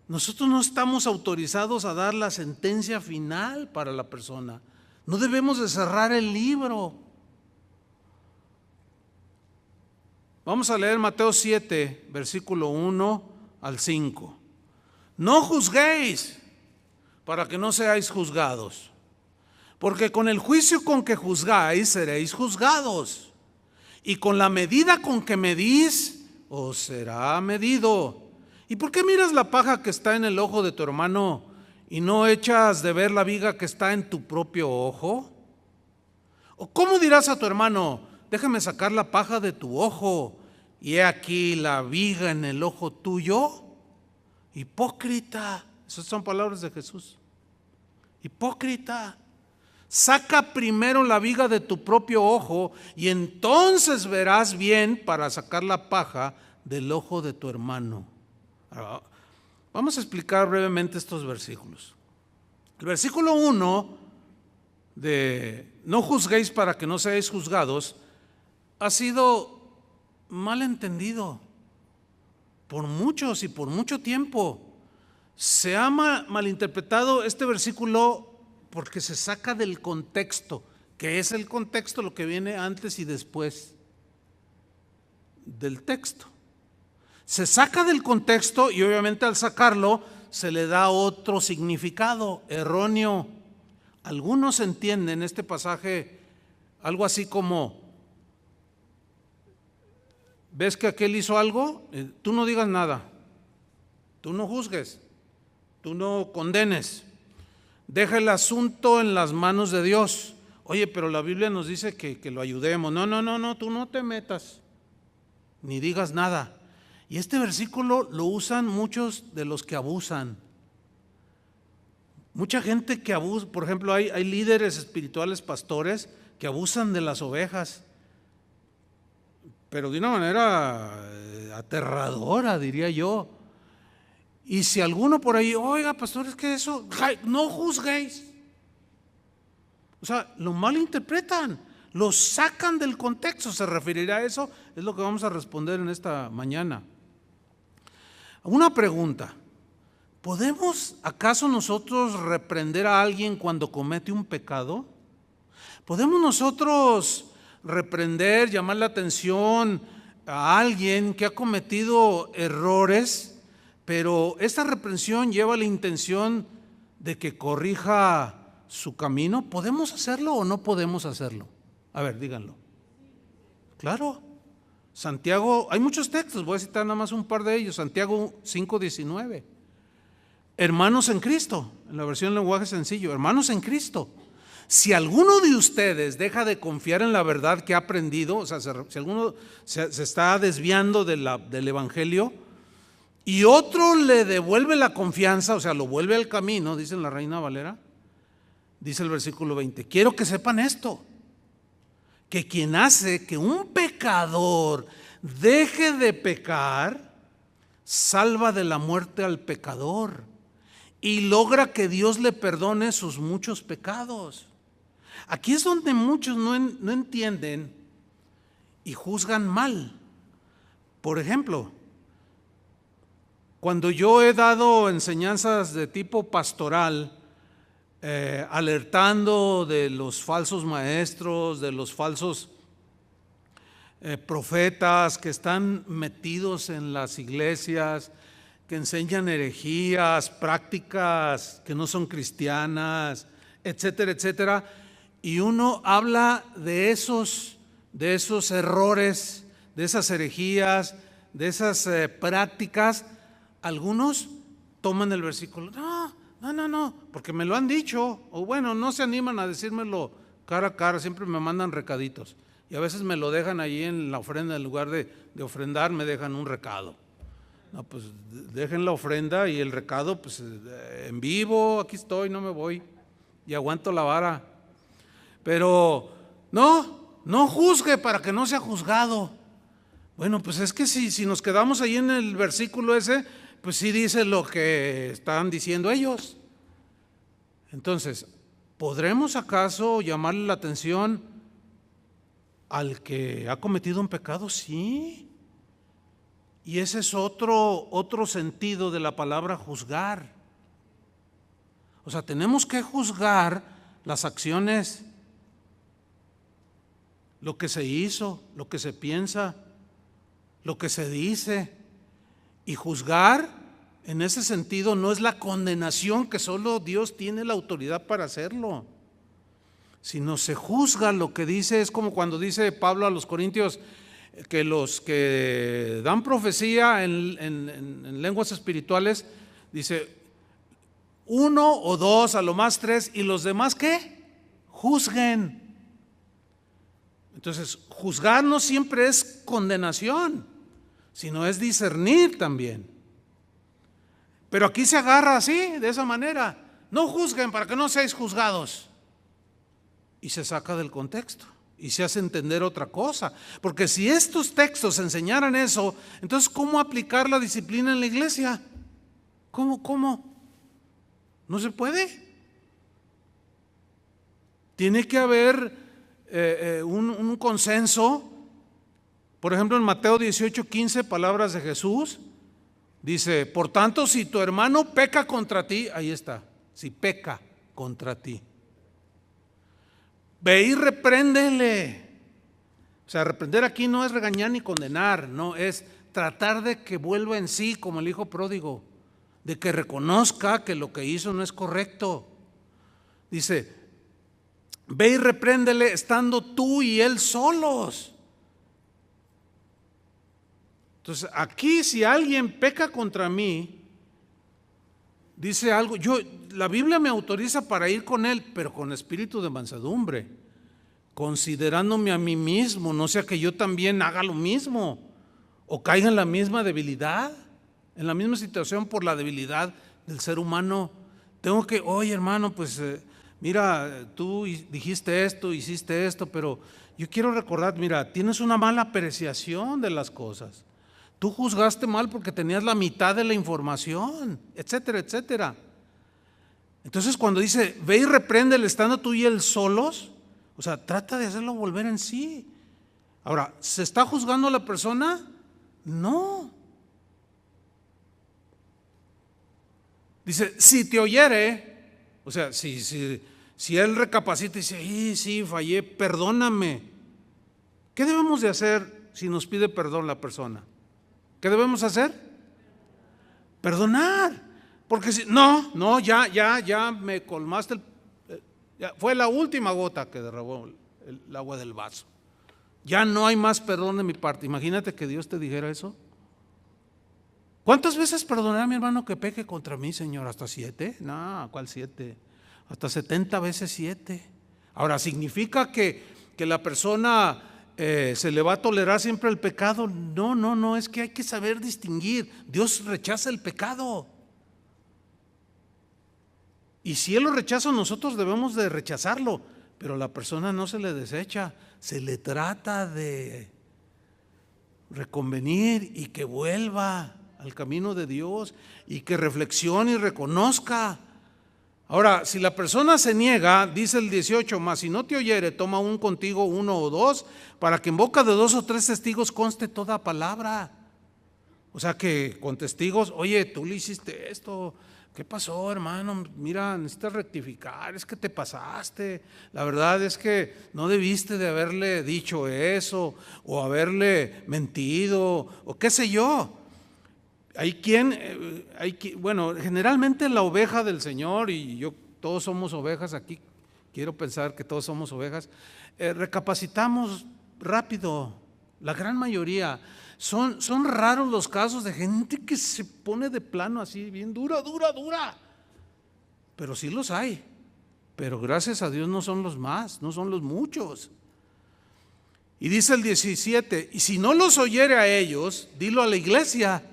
Nosotros no estamos autorizados a dar la sentencia final para la persona. No debemos de cerrar el libro. Vamos a leer Mateo 7, versículo 1 al 5. No juzguéis para que no seáis juzgados, porque con el juicio con que juzgáis seréis juzgados, y con la medida con que medís os será medido. ¿Y por qué miras la paja que está en el ojo de tu hermano y no echas de ver la viga que está en tu propio ojo? ¿O cómo dirás a tu hermano: déjame sacar la paja de tu ojo, y he aquí la viga en el ojo tuyo? Hipócrita. Esas son palabras de Jesús. Hipócrita. Saca primero la viga de tu propio ojo, y entonces verás bien para sacar la paja del ojo de tu hermano. Ahora, vamos a explicar brevemente estos versículos. El versículo 1 de no juzguéis para que no seáis juzgados ha sido mal entendido por muchos y por mucho tiempo. Se ha malinterpretado este versículo porque se saca del contexto, que es el contexto lo que viene antes y después del texto. Se saca del contexto y obviamente al sacarlo se le da otro significado erróneo. Algunos entienden este pasaje algo así como: ¿ves que aquel hizo algo? Tú no digas nada, tú no juzgues, tú no condenes, deja el asunto en las manos de Dios. Oye, pero la Biblia nos dice que lo ayudemos. No, no, no, no, tú no te metas, ni digas nada. Y este versículo lo usan muchos de los que abusan. Mucha gente que abusa, por ejemplo, hay líderes espirituales, pastores, que abusan de las ovejas, pero de una manera aterradora, diría yo. Y si alguno por ahí, oiga, pastor, es que eso, no juzguéis. O sea, lo malinterpretan, lo sacan del contexto. ¿Se referirá a eso? Es lo que vamos a responder en esta mañana. Una pregunta: ¿podemos acaso nosotros reprender a alguien cuando comete un pecado? ¿Podemos nosotros reprender, llamar la atención a alguien que ha cometido errores, pero esta reprensión lleva la intención de que corrija su camino? ¿Podemos hacerlo o no podemos hacerlo? A ver, díganlo. Claro. Santiago, hay muchos textos, voy a citar nada más un par de ellos. Santiago 5:19. Hermanos en Cristo, en la versión lenguaje sencillo, hermanos en Cristo, si alguno de ustedes deja de confiar en la verdad que ha aprendido, o sea, si alguno se está desviando del evangelio y otro le devuelve la confianza, o sea, lo vuelve al camino, dice la Reina Valera, dice el versículo 20, quiero que sepan esto, que quien hace que un pecador deje de pecar, salva de la muerte al pecador y logra que Dios le perdone sus muchos pecados. Aquí es donde muchos no entienden y juzgan mal. Por ejemplo, cuando yo he dado enseñanzas de tipo pastoral, alertando de los falsos maestros, de los falsos profetas que están metidos en las iglesias, que enseñan herejías, prácticas que no son cristianas, etcétera, etcétera, y uno habla de esos errores, de esas herejías, de esas prácticas, algunos toman el versículo, no, porque me lo han dicho, o bueno, no se animan a decírmelo cara a cara, siempre me mandan recaditos, y a veces me lo dejan allí en la ofrenda, en lugar de ofrendar, me dejan un recado. No, pues dejen la ofrenda y el recado, pues en vivo, aquí estoy, no me voy, y aguanto la vara. Pero no juzgue para que no sea juzgado. Bueno, pues es que si nos quedamos ahí en el versículo ese, pues sí dice lo que están diciendo ellos. Entonces, ¿podremos acaso llamarle la atención al que ha cometido un pecado? Sí. Y ese es otro sentido de la palabra juzgar. O sea, tenemos que juzgar las acciones, lo que se hizo, lo que se piensa, lo que se dice. Y juzgar en ese sentido no es la condenación, que solo Dios tiene la autoridad para hacerlo, sino se juzga lo que dice. Es como cuando dice Pablo a los Corintios que los que dan profecía en lenguas espirituales, dice 1 o 2, a lo más 3, y los demás ¿qué? Juzguen. Entonces, juzgar no siempre es condenación, sino es discernir también. Pero aquí se agarra así, de esa manera, no juzguen para que no seáis juzgados, y se saca del contexto y se hace entender otra cosa. Porque si estos textos enseñaran eso, entonces ¿cómo aplicar la disciplina en la iglesia? ¿Cómo? No se puede. Tiene que haber un consenso. Por ejemplo, en Mateo 18:15, palabras de Jesús, dice, por tanto, si tu hermano peca contra ti, ahí está, si peca contra ti, ve y repréndele. O sea, reprender aquí no es regañar ni condenar, no, es tratar de que vuelva en sí, como el hijo pródigo, de que reconozca que lo que hizo no es correcto. Dice, ve y repréndele estando tú y él solos. Entonces, aquí si alguien peca contra mí, dice algo, la Biblia me autoriza para ir con él, pero con espíritu de mansedumbre. considerándome a mí mismo, no sea que yo también haga lo mismo o caiga en la misma debilidad, en la misma situación por la debilidad del ser humano. Tengo que, oye hermano, pues mira, tú dijiste esto, hiciste esto, pero yo quiero recordar, mira, tienes una mala apreciación de las cosas. Tú juzgaste mal porque tenías la mitad de la información, etcétera, etcétera. Entonces cuando dice, ve y repréndele estando tú y él solos, o sea, trata de hacerlo volver en sí. Ahora, ¿se está juzgando a la persona? No. Dice, si te oyere, o sea, si él recapacita y dice, sí, fallé, perdóname. ¿Qué debemos de hacer si nos pide perdón la persona? ¿Qué debemos hacer? Perdonar. Porque si no, ya me colmaste, ya fue la última gota que derramó el agua del vaso. Ya no hay más perdón de mi parte. Imagínate que Dios te dijera eso. ¿Cuántas veces perdonaré a mi hermano que peque contra mí, Señor? ¿Hasta 7? No, ¿cuál 7? Hasta 70 veces 7. Ahora, ¿significa que la persona se le va a tolerar siempre el pecado? No, es que hay que saber distinguir. Dios rechaza el pecado. Y si Él lo rechaza, nosotros debemos de rechazarlo. Pero la persona no se le desecha, se le trata de reconvenir y que vuelva al camino de Dios y que reflexione y reconozca. Ahora, si la persona se niega, dice el 18, mas si no te oyere, toma aún contigo 1 o 2, para que en boca de 2 o 3 testigos conste toda palabra. O sea que con testigos, oye, tú le hiciste esto, ¿qué pasó, hermano? Mira, necesitas rectificar, es que te pasaste. La verdad es que no debiste de haberle dicho eso, o haberle mentido, o qué sé yo. Bueno, generalmente la oveja del Señor, y todos somos ovejas aquí, quiero pensar que todos somos ovejas, recapacitamos rápido, la gran mayoría. Son raros los casos de gente que se pone de plano así, bien dura, pero sí los hay, pero gracias a Dios no son los más, no son los muchos. Y dice el 17, y si no los oyere a ellos, dilo a la iglesia.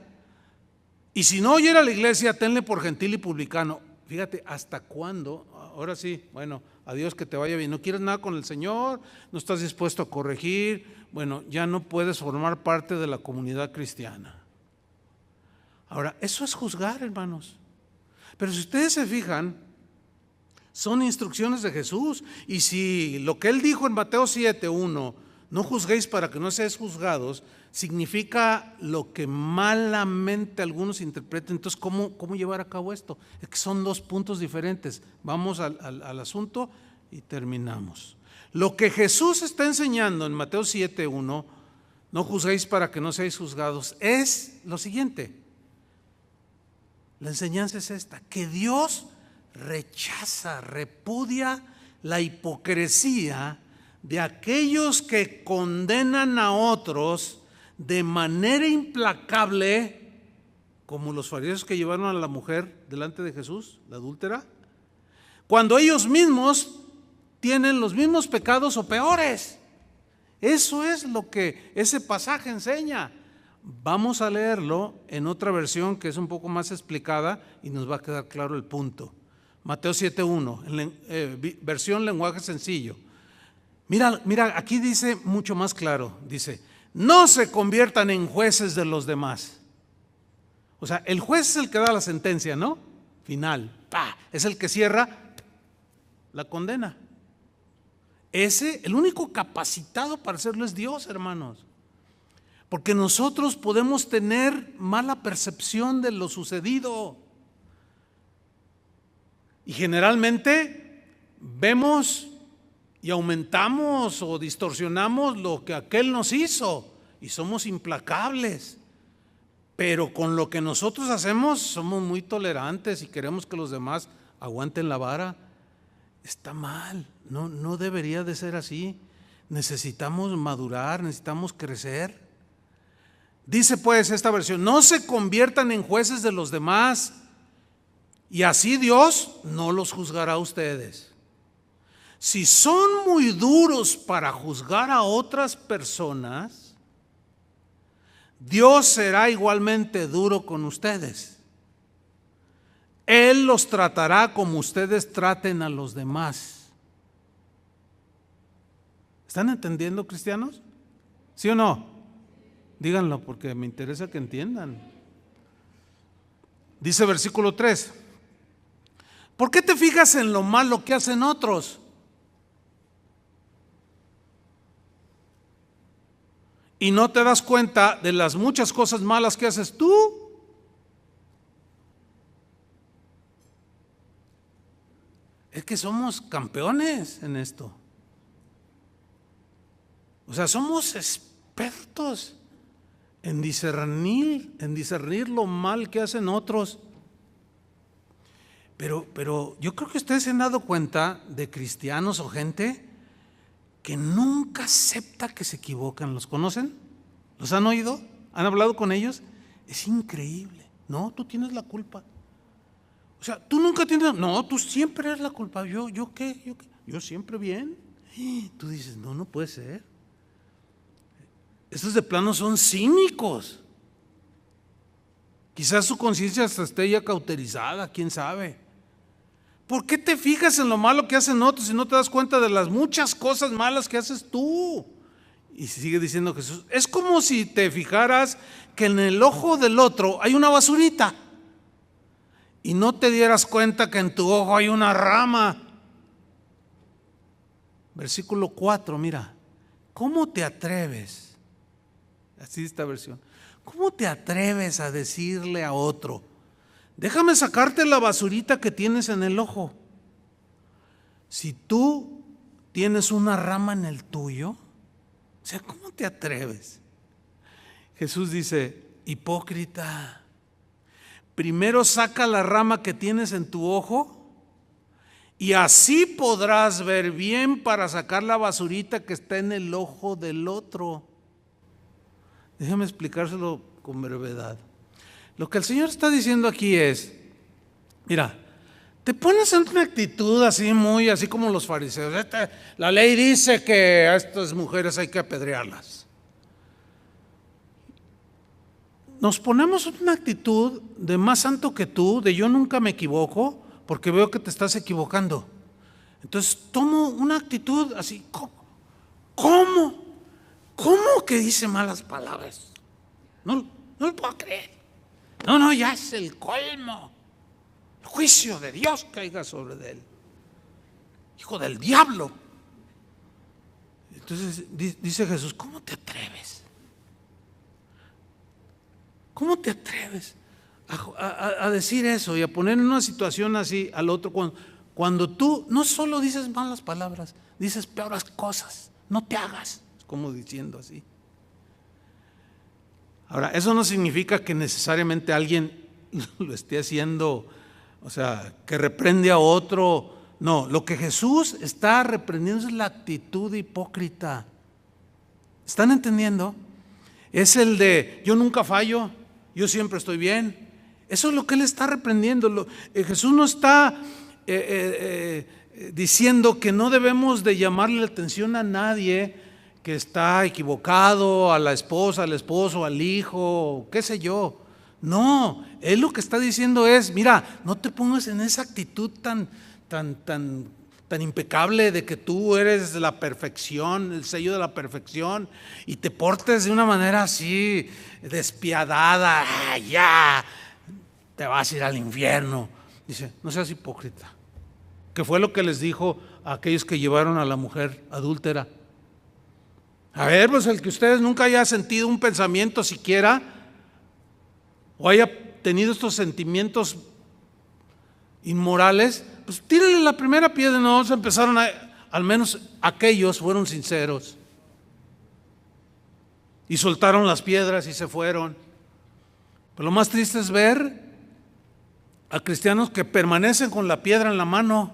Y si no oyera a la iglesia, tenle por gentil y publicano. Fíjate, ¿hasta cuándo? Ahora sí, bueno, adiós, que te vaya bien. No quieres nada con el Señor, no estás dispuesto a corregir, bueno, ya no puedes formar parte de la comunidad cristiana. Ahora, eso es juzgar, hermanos. Pero si ustedes se fijan, son instrucciones de Jesús. Y si lo que Él dijo en Mateo 7:1, no juzguéis para que no seáis juzgados, significa lo que malamente algunos interpretan. Entonces, ¿cómo llevar a cabo esto? Es que son dos puntos diferentes. Vamos al asunto y terminamos. Lo que Jesús está enseñando en Mateo 7:1, no juzguéis para que no seáis juzgados, es lo siguiente. La enseñanza es esta, que Dios rechaza, repudia la hipocresía de aquellos que condenan a otros de manera implacable, como los fariseos que llevaron a la mujer delante de Jesús, la adúltera, cuando ellos mismos tienen los mismos pecados o peores. Eso es lo que ese pasaje enseña. Vamos a leerlo en otra versión que es un poco más explicada y nos va a quedar claro el punto. Mateo 7:1, versión lenguaje sencillo. Mira, aquí dice mucho más claro, dice, no se conviertan en jueces de los demás. O sea, el juez es el que da la sentencia, ¿no? Final, es el que cierra la condena. El único capacitado para hacerlo es Dios, hermanos. Porque nosotros podemos tener mala percepción de lo sucedido. Y generalmente vemos y aumentamos o distorsionamos lo que aquel nos hizo y somos implacables. Pero con lo que nosotros hacemos somos muy tolerantes y queremos que los demás aguanten la vara. Está mal, no debería de ser así. Necesitamos madurar, necesitamos crecer. Dice pues esta versión, no se conviertan en jueces de los demás y así Dios no los juzgará a ustedes. si son muy duros para juzgar a otras personas, Dios será igualmente duro con ustedes. Él los tratará como ustedes traten a los demás. ¿Están entendiendo, cristianos? ¿Sí o no? Díganlo porque me interesa que entiendan. Dice versículo 3. ¿Por qué te fijas en lo malo que hacen otros? Y no te das cuenta de las muchas cosas malas que haces tú. Es que somos campeones en esto. O sea, somos expertos en discernir lo mal que hacen otros. Pero yo creo que ustedes se han dado cuenta de cristianos o gente que nunca acepta que se equivocan. ¿Los conocen? ¿Los han oído? ¿Han hablado con ellos? Es increíble. No, tú tienes la culpa. O sea, tú nunca tienes, no, tú siempre eres la culpa. ¿Yo qué? Yo siempre bien. Y tú dices, no puede ser. Estos de plano son cínicos. Quizás su conciencia hasta esté ya cauterizada, quién sabe. ¿Por qué te fijas en lo malo que hacen otros y no te das cuenta de las muchas cosas malas que haces tú? Y sigue diciendo Jesús, es como si te fijaras que en el ojo del otro hay una basurita y no te dieras cuenta que en tu ojo hay una rama. Versículo 4, mira, ¿cómo te atreves? Así esta versión. ¿Cómo te atreves a decirle a otro, déjame sacarte la basurita que tienes en el ojo, si tú tienes una rama en el tuyo? O sea, ¿cómo te atreves? Jesús dice, hipócrita, primero saca la rama que tienes en tu ojo y así podrás ver bien para sacar la basurita que está en el ojo del otro. Déjame explicárselo con brevedad. Lo que el Señor está diciendo aquí es, mira, te pones en una actitud así como los fariseos. La ley dice que a estas mujeres hay que apedrearlas. Nos ponemos en una actitud de más santo que tú, de yo nunca me equivoco, porque veo que te estás equivocando. Entonces tomo una actitud así, ¿cómo que dice malas palabras? No lo puedo creer. No, ya es el colmo. El juicio de Dios caiga sobre él. Hijo del diablo. Entonces dice Jesús, ¿cómo te atreves? ¿Cómo te atreves a decir eso y a poner en una situación así al otro cuando tú no solo dices malas palabras, dices peores cosas? No te hagas, como diciendo así. Ahora, eso no significa que necesariamente alguien lo esté haciendo, o sea, que reprende a otro. No, lo que Jesús está reprendiendo es la actitud hipócrita. ¿Están entendiendo? Es el de yo nunca fallo, yo siempre estoy bien. Eso es lo que Él está reprendiendo. Jesús no está diciendo que no debemos de llamarle la atención a nadie que está equivocado, a la esposa, al esposo, al hijo, qué sé yo. No, Él lo que está diciendo es, mira, no te pongas en esa actitud tan impecable de que tú eres la perfección, el sello de la perfección, y te portes de una manera así despiadada, ya, te vas a ir al infierno. Dice, no seas hipócrita, que fue lo que les dijo a aquellos que llevaron a la mujer adúltera. A ver, pues el que ustedes nunca haya sentido un pensamiento siquiera, o haya tenido estos sentimientos inmorales, pues tírale la primera piedra. No, empezaron al menos aquellos fueron sinceros y soltaron las piedras y se fueron. Pero lo más triste es ver a cristianos que permanecen con la piedra en la mano,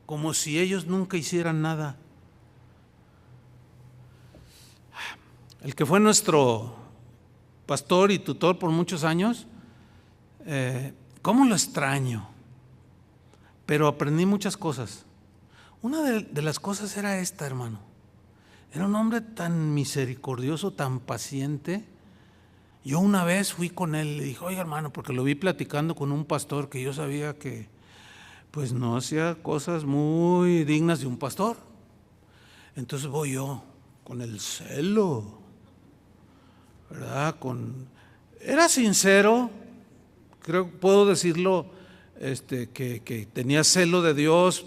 como si ellos nunca hicieran nada. El que fue nuestro pastor y tutor por muchos años, ¿cómo lo extraño? pero aprendí muchas cosas. Una de las cosas era esta, hermano. Era un hombre tan misericordioso, tan paciente. Yo una vez fui con él y le dije, oiga, hermano, porque lo vi platicando con un pastor que yo sabía que pues no hacía cosas muy dignas de un pastor. Entonces voy yo con el celo, ¿verdad? Era sincero, creo que puedo decirlo, que tenía celo de Dios,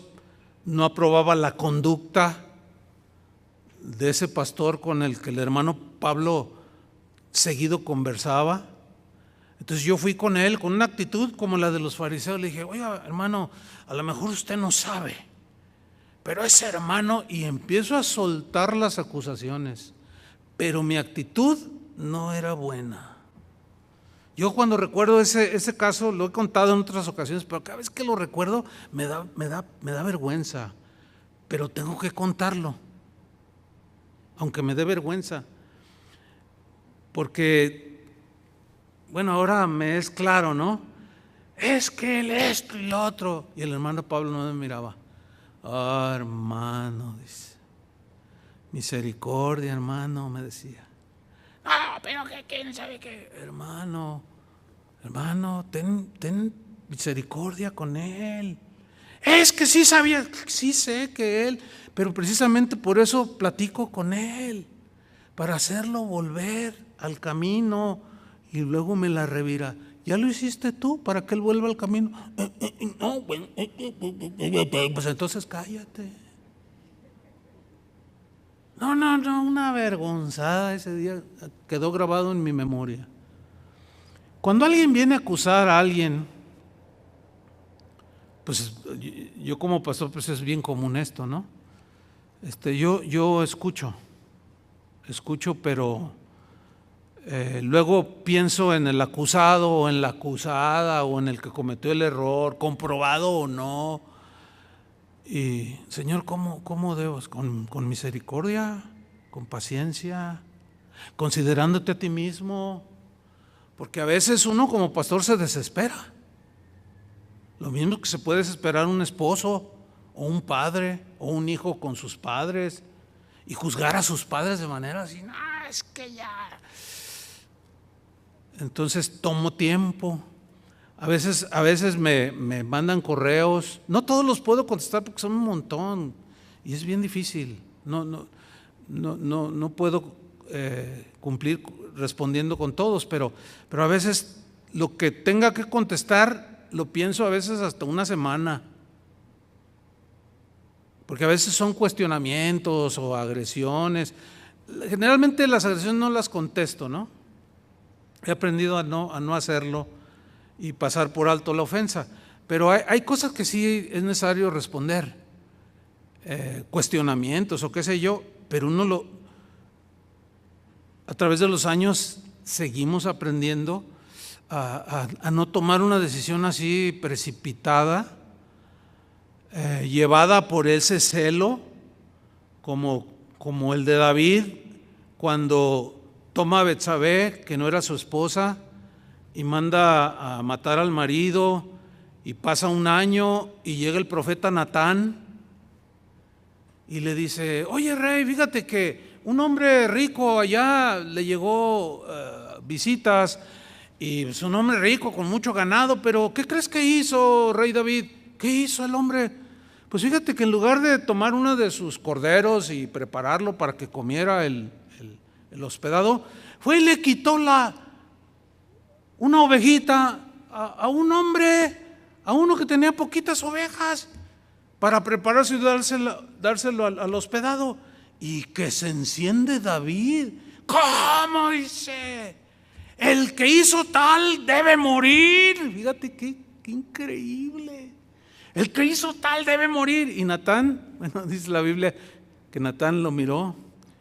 no aprobaba la conducta de ese pastor con el que el hermano Pablo seguido conversaba. Entonces yo fui con él con una actitud como la de los fariseos. Le dije, oiga, hermano, a lo mejor usted no sabe, pero ese hermano, y empiezo a soltar las acusaciones, pero mi actitud no era buena. Yo cuando recuerdo ese caso, lo he contado en otras ocasiones, pero cada vez que lo recuerdo me da vergüenza, pero tengo que contarlo, aunque me dé vergüenza, porque, bueno, ahora me es claro, ¿no? Es que él esto y lo otro, y el hermano Pablo no me miraba. Ah, hermano, dice, misericordia, hermano, me decía. No, pero que quién sabe qué. Hermano, ten misericordia con él. Es que sí sabía, sí sé que él, pero precisamente por eso platico con él, para hacerlo volver al camino, y luego me la revira. ¿Ya lo hiciste tú para que él vuelva al camino? No, bueno, pues entonces cállate. No, una vergonzada ese día quedó grabado en mi memoria. Cuando alguien viene a acusar a alguien, pues yo como pastor, pues es bien común esto, ¿no? Yo escucho, pero luego pienso en el acusado o en la acusada o en el que cometió el error, comprobado o no. Y Señor, ¿cómo debo? ¿Con misericordia? ¿Con paciencia? ¿Considerándote a ti mismo? Porque a veces uno como pastor se desespera. Lo mismo que se puede desesperar un esposo o un padre o un hijo con sus padres y juzgar a sus padres de manera así, no, es que ya. Entonces tomo tiempo. A veces me mandan correos. No todos los puedo contestar porque son un montón y es bien difícil. No puedo cumplir respondiendo con todos, pero a veces lo que tenga que contestar lo pienso a veces hasta una semana. Porque a veces son cuestionamientos o agresiones. Generalmente las agresiones no las contesto, ¿no? He aprendido a no hacerlo y pasar por alto la ofensa. Pero hay cosas que sí es necesario responder, cuestionamientos o qué sé yo, pero a través de los años seguimos aprendiendo a no tomar una decisión así precipitada, llevada por ese celo, como el de David, cuando toma a Betsabé, que no era su esposa, y manda a matar al marido, y pasa un año y llega el profeta Natán y le dice, oye rey, fíjate que un hombre rico allá le llegó visitas, y es un hombre rico con mucho ganado, pero ¿qué crees que hizo, rey David? ¿Qué hizo el hombre? Pues fíjate que en lugar de tomar uno de sus corderos y prepararlo para que comiera el hospedado, fue y le quitó una ovejita a un hombre, a uno que tenía poquitas ovejas, para prepararse y dárselo al hospedado. Y que se enciende David. ¿Cómo dice? El que hizo tal debe morir. Fíjate qué increíble. El que hizo tal debe morir. Y Natán, bueno, dice la Biblia que Natán lo miró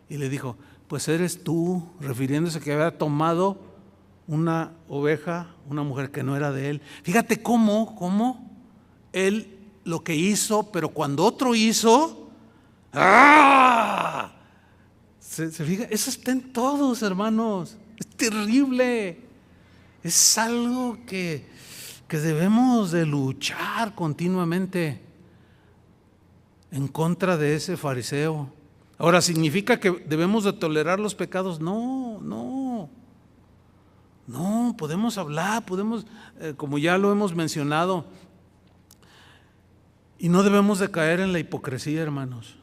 y le dijo, pues eres tú, refiriéndose que había tomado una oveja, una mujer que no era de él. Fíjate cómo él lo que hizo, pero cuando otro hizo, ¡ah! ¿Se fija? Eso está en todos, hermanos. Es terrible. Es algo que que debemos de luchar continuamente en contra de ese fariseo. Ahora, ¿significa que debemos de tolerar los pecados? No, podemos hablar, como ya lo hemos mencionado, y no debemos de caer en la hipocresía, hermanos.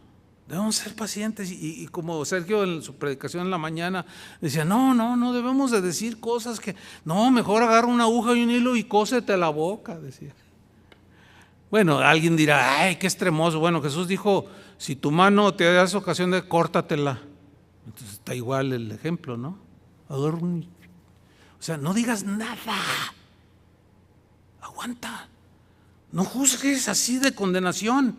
Debemos ser pacientes y como Sergio en su predicación en la mañana decía, no debemos de decir cosas que, no, mejor agarra una aguja y un hilo y cósete la boca, decía. Bueno, alguien dirá, ay, qué extremoso. Bueno, Jesús dijo, si tu mano te das ocasión de córtatela. Entonces está igual el ejemplo, ¿no? O sea, no digas nada. Aguanta. No juzgues así de condenación.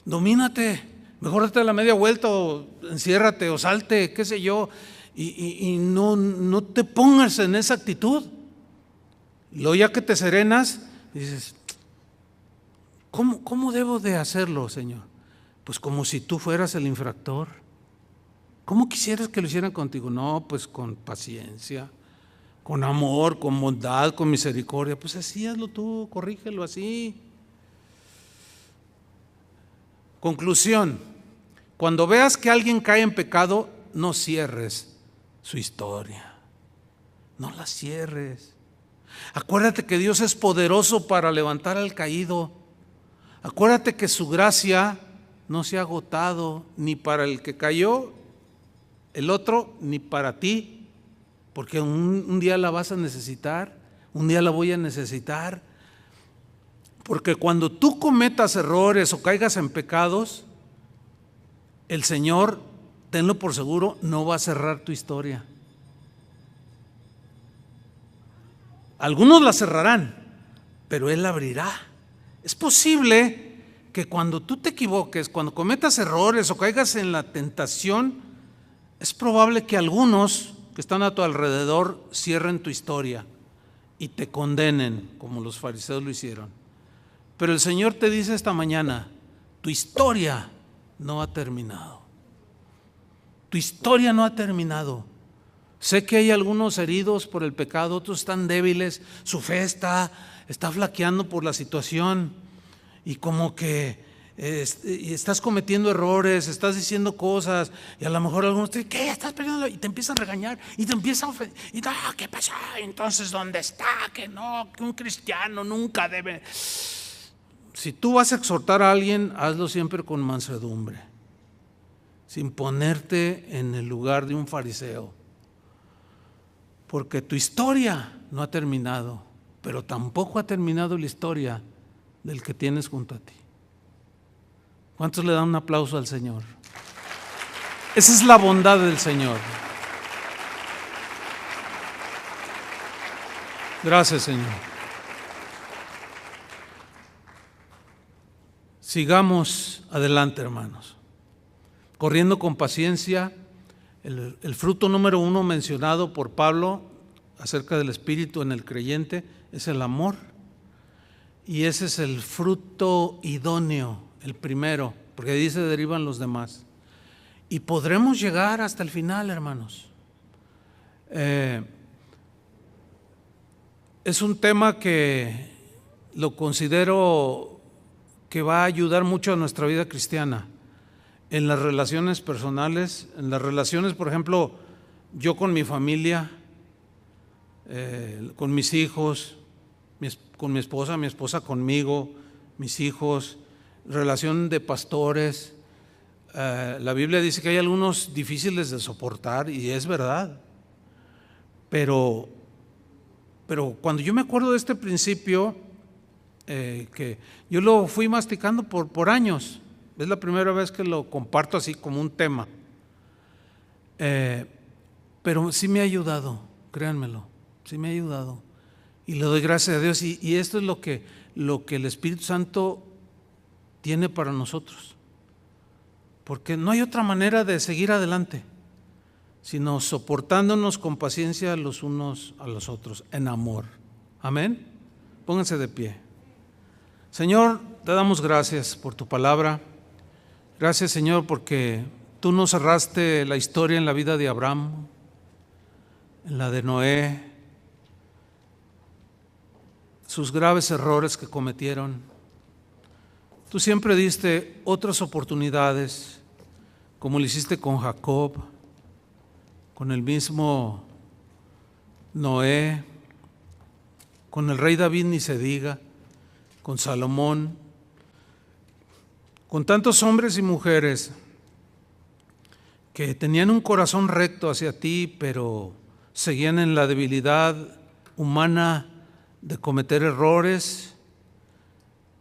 Domínate. Mejor date la media vuelta o enciérrate o salte, qué sé yo. Y no te pongas en esa actitud. Y luego ya que te serenas, dices, ¿cómo debo de hacerlo, Señor? Pues como si tú fueras el infractor. ¿Cómo quisieras que lo hicieran contigo? No, pues con paciencia, con amor, con bondad, con misericordia. Pues así hazlo tú, corrígelo así. Conclusión: cuando veas que alguien cae en pecado, no cierres su historia. No la cierres. Acuérdate que Dios es poderoso para levantar al caído. Acuérdate que su gracia no se ha agotado ni para el que cayó, el otro, ni para ti, porque un día la vas a necesitar, un día la voy a necesitar. Porque cuando tú cometas errores o caigas en pecados, el Señor, tenlo por seguro, no va a cerrar tu historia. Algunos la cerrarán, pero Él la abrirá. Es posible que cuando tú te equivoques, cuando cometas errores o caigas en la tentación, es probable que algunos que están a tu alrededor cierren tu historia y te condenen, como los fariseos lo hicieron. Pero el Señor te dice esta mañana, tu historia no ha terminado. Tu historia no ha terminado. Sé que hay algunos heridos por el pecado, otros están débiles, su fe está flaqueando por la situación y como que estás cometiendo errores, estás diciendo cosas y a lo mejor algunos te dicen, ¿qué? Estás perdiendo, y te empiezan a regañar y te empiezan a ofender. Y ¿qué pasó? Entonces, ¿dónde está? Que no, que un cristiano nunca debe. Si tú vas a exhortar a alguien, hazlo siempre con mansedumbre, sin ponerte en el lugar de un fariseo. Porque tu historia no ha terminado, pero tampoco ha terminado la historia del que tienes junto a ti. ¿Cuántos le dan un aplauso al Señor? Esa es la bondad del Señor. Gracias, Señor. Sigamos adelante, hermanos, corriendo con paciencia. El fruto número 1 mencionado por Pablo acerca del Espíritu en el creyente es el amor, y ese es el fruto idóneo, el primero, porque de ahí se derivan los demás. Y podremos llegar hasta el final, hermanos. Es un tema que lo considero que va a ayudar mucho a nuestra vida cristiana. En las relaciones personales, en las relaciones, por ejemplo, yo con mi familia, con mis hijos, con mi esposa conmigo, mis hijos, relación de pastores. La Biblia dice que hay algunos difíciles de soportar y es verdad. Pero cuando yo me acuerdo de este principio, que yo lo fui masticando por años. Es la primera vez que lo comparto así como un tema. Pero sí me ha ayudado, créanmelo, sí me ha ayudado. Y le doy gracias a Dios. Y esto es lo que el Espíritu Santo tiene para nosotros. Porque no hay otra manera de seguir adelante, sino soportándonos con paciencia los unos a los otros, en amor. Amén. Pónganse de pie. Señor, te damos gracias por tu palabra. Gracias, Señor, porque tú no cerraste la historia en la vida de Abraham, en la de Noé, sus graves errores que cometieron. Tú siempre diste otras oportunidades, como lo hiciste con Jacob, con el mismo Noé, con el rey David ni se diga, con Salomón, con tantos hombres y mujeres que tenían un corazón recto hacia ti, pero seguían en la debilidad humana de cometer errores,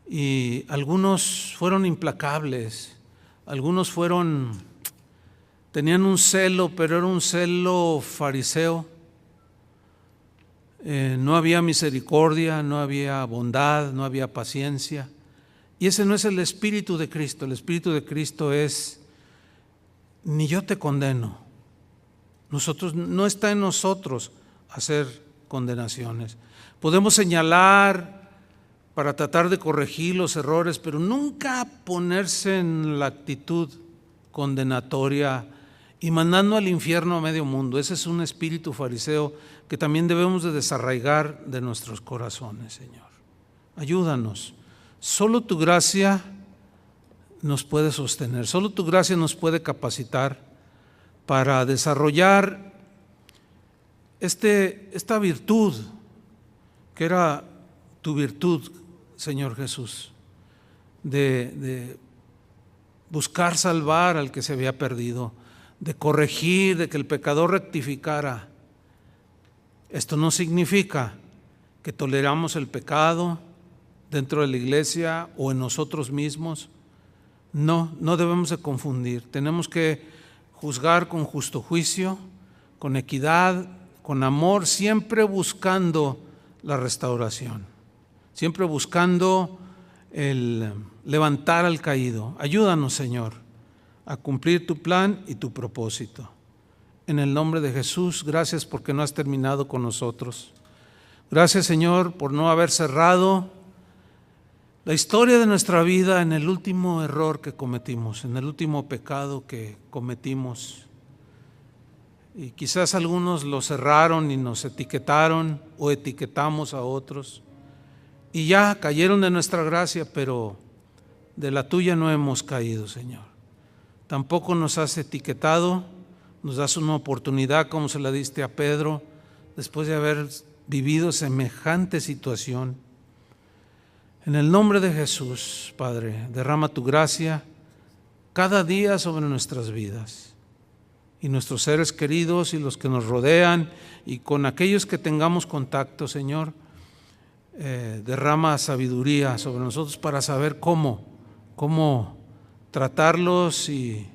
y algunos fueron implacables, algunos tenían un celo, pero era un celo fariseo. No había misericordia, no había bondad, no había paciencia. Y ese no es el Espíritu de Cristo. El Espíritu de Cristo es: ni yo te condeno. No está en nosotros hacer condenaciones. Podemos señalar para tratar de corregir los errores, pero nunca ponerse en la actitud condenatoria y mandando al infierno a medio mundo. Ese es un espíritu fariseo que también debemos de desarraigar de nuestros corazones, Señor. Ayúdanos. Solo tu gracia nos puede sostener, solo tu gracia nos puede capacitar para desarrollar esta virtud, que era tu virtud, Señor Jesús, de buscar salvar al que se había perdido, de corregir, de que el pecador rectificara. Esto no significa que toleramos el pecado dentro de la iglesia o en nosotros mismos. No debemos de confundir. Tenemos que juzgar con justo juicio, con equidad, con amor, siempre buscando la restauración, siempre buscando el levantar al caído. Ayúdanos, Señor, a cumplir tu plan y tu propósito. En el nombre de Jesús, gracias porque no has terminado con nosotros. Gracias, Señor, por no haber cerrado la historia de nuestra vida en el último error que cometimos, en el último pecado que cometimos. Y quizás algunos lo cerraron y nos etiquetaron o etiquetamos a otros y ya cayeron de nuestra gracia, pero de la tuya no hemos caído, Señor. Tampoco nos has etiquetado, nos das una oportunidad como se la diste a Pedro después de haber vivido semejante situación. En el nombre de Jesús, Padre, derrama tu gracia cada día sobre nuestras vidas y nuestros seres queridos y los que nos rodean, y con aquellos que tengamos contacto, Señor. Derrama sabiduría sobre nosotros para saber cómo tratarlos y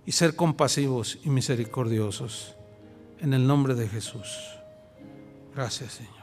ser compasivos y misericordiosos. En el nombre de Jesús. Gracias, Señor.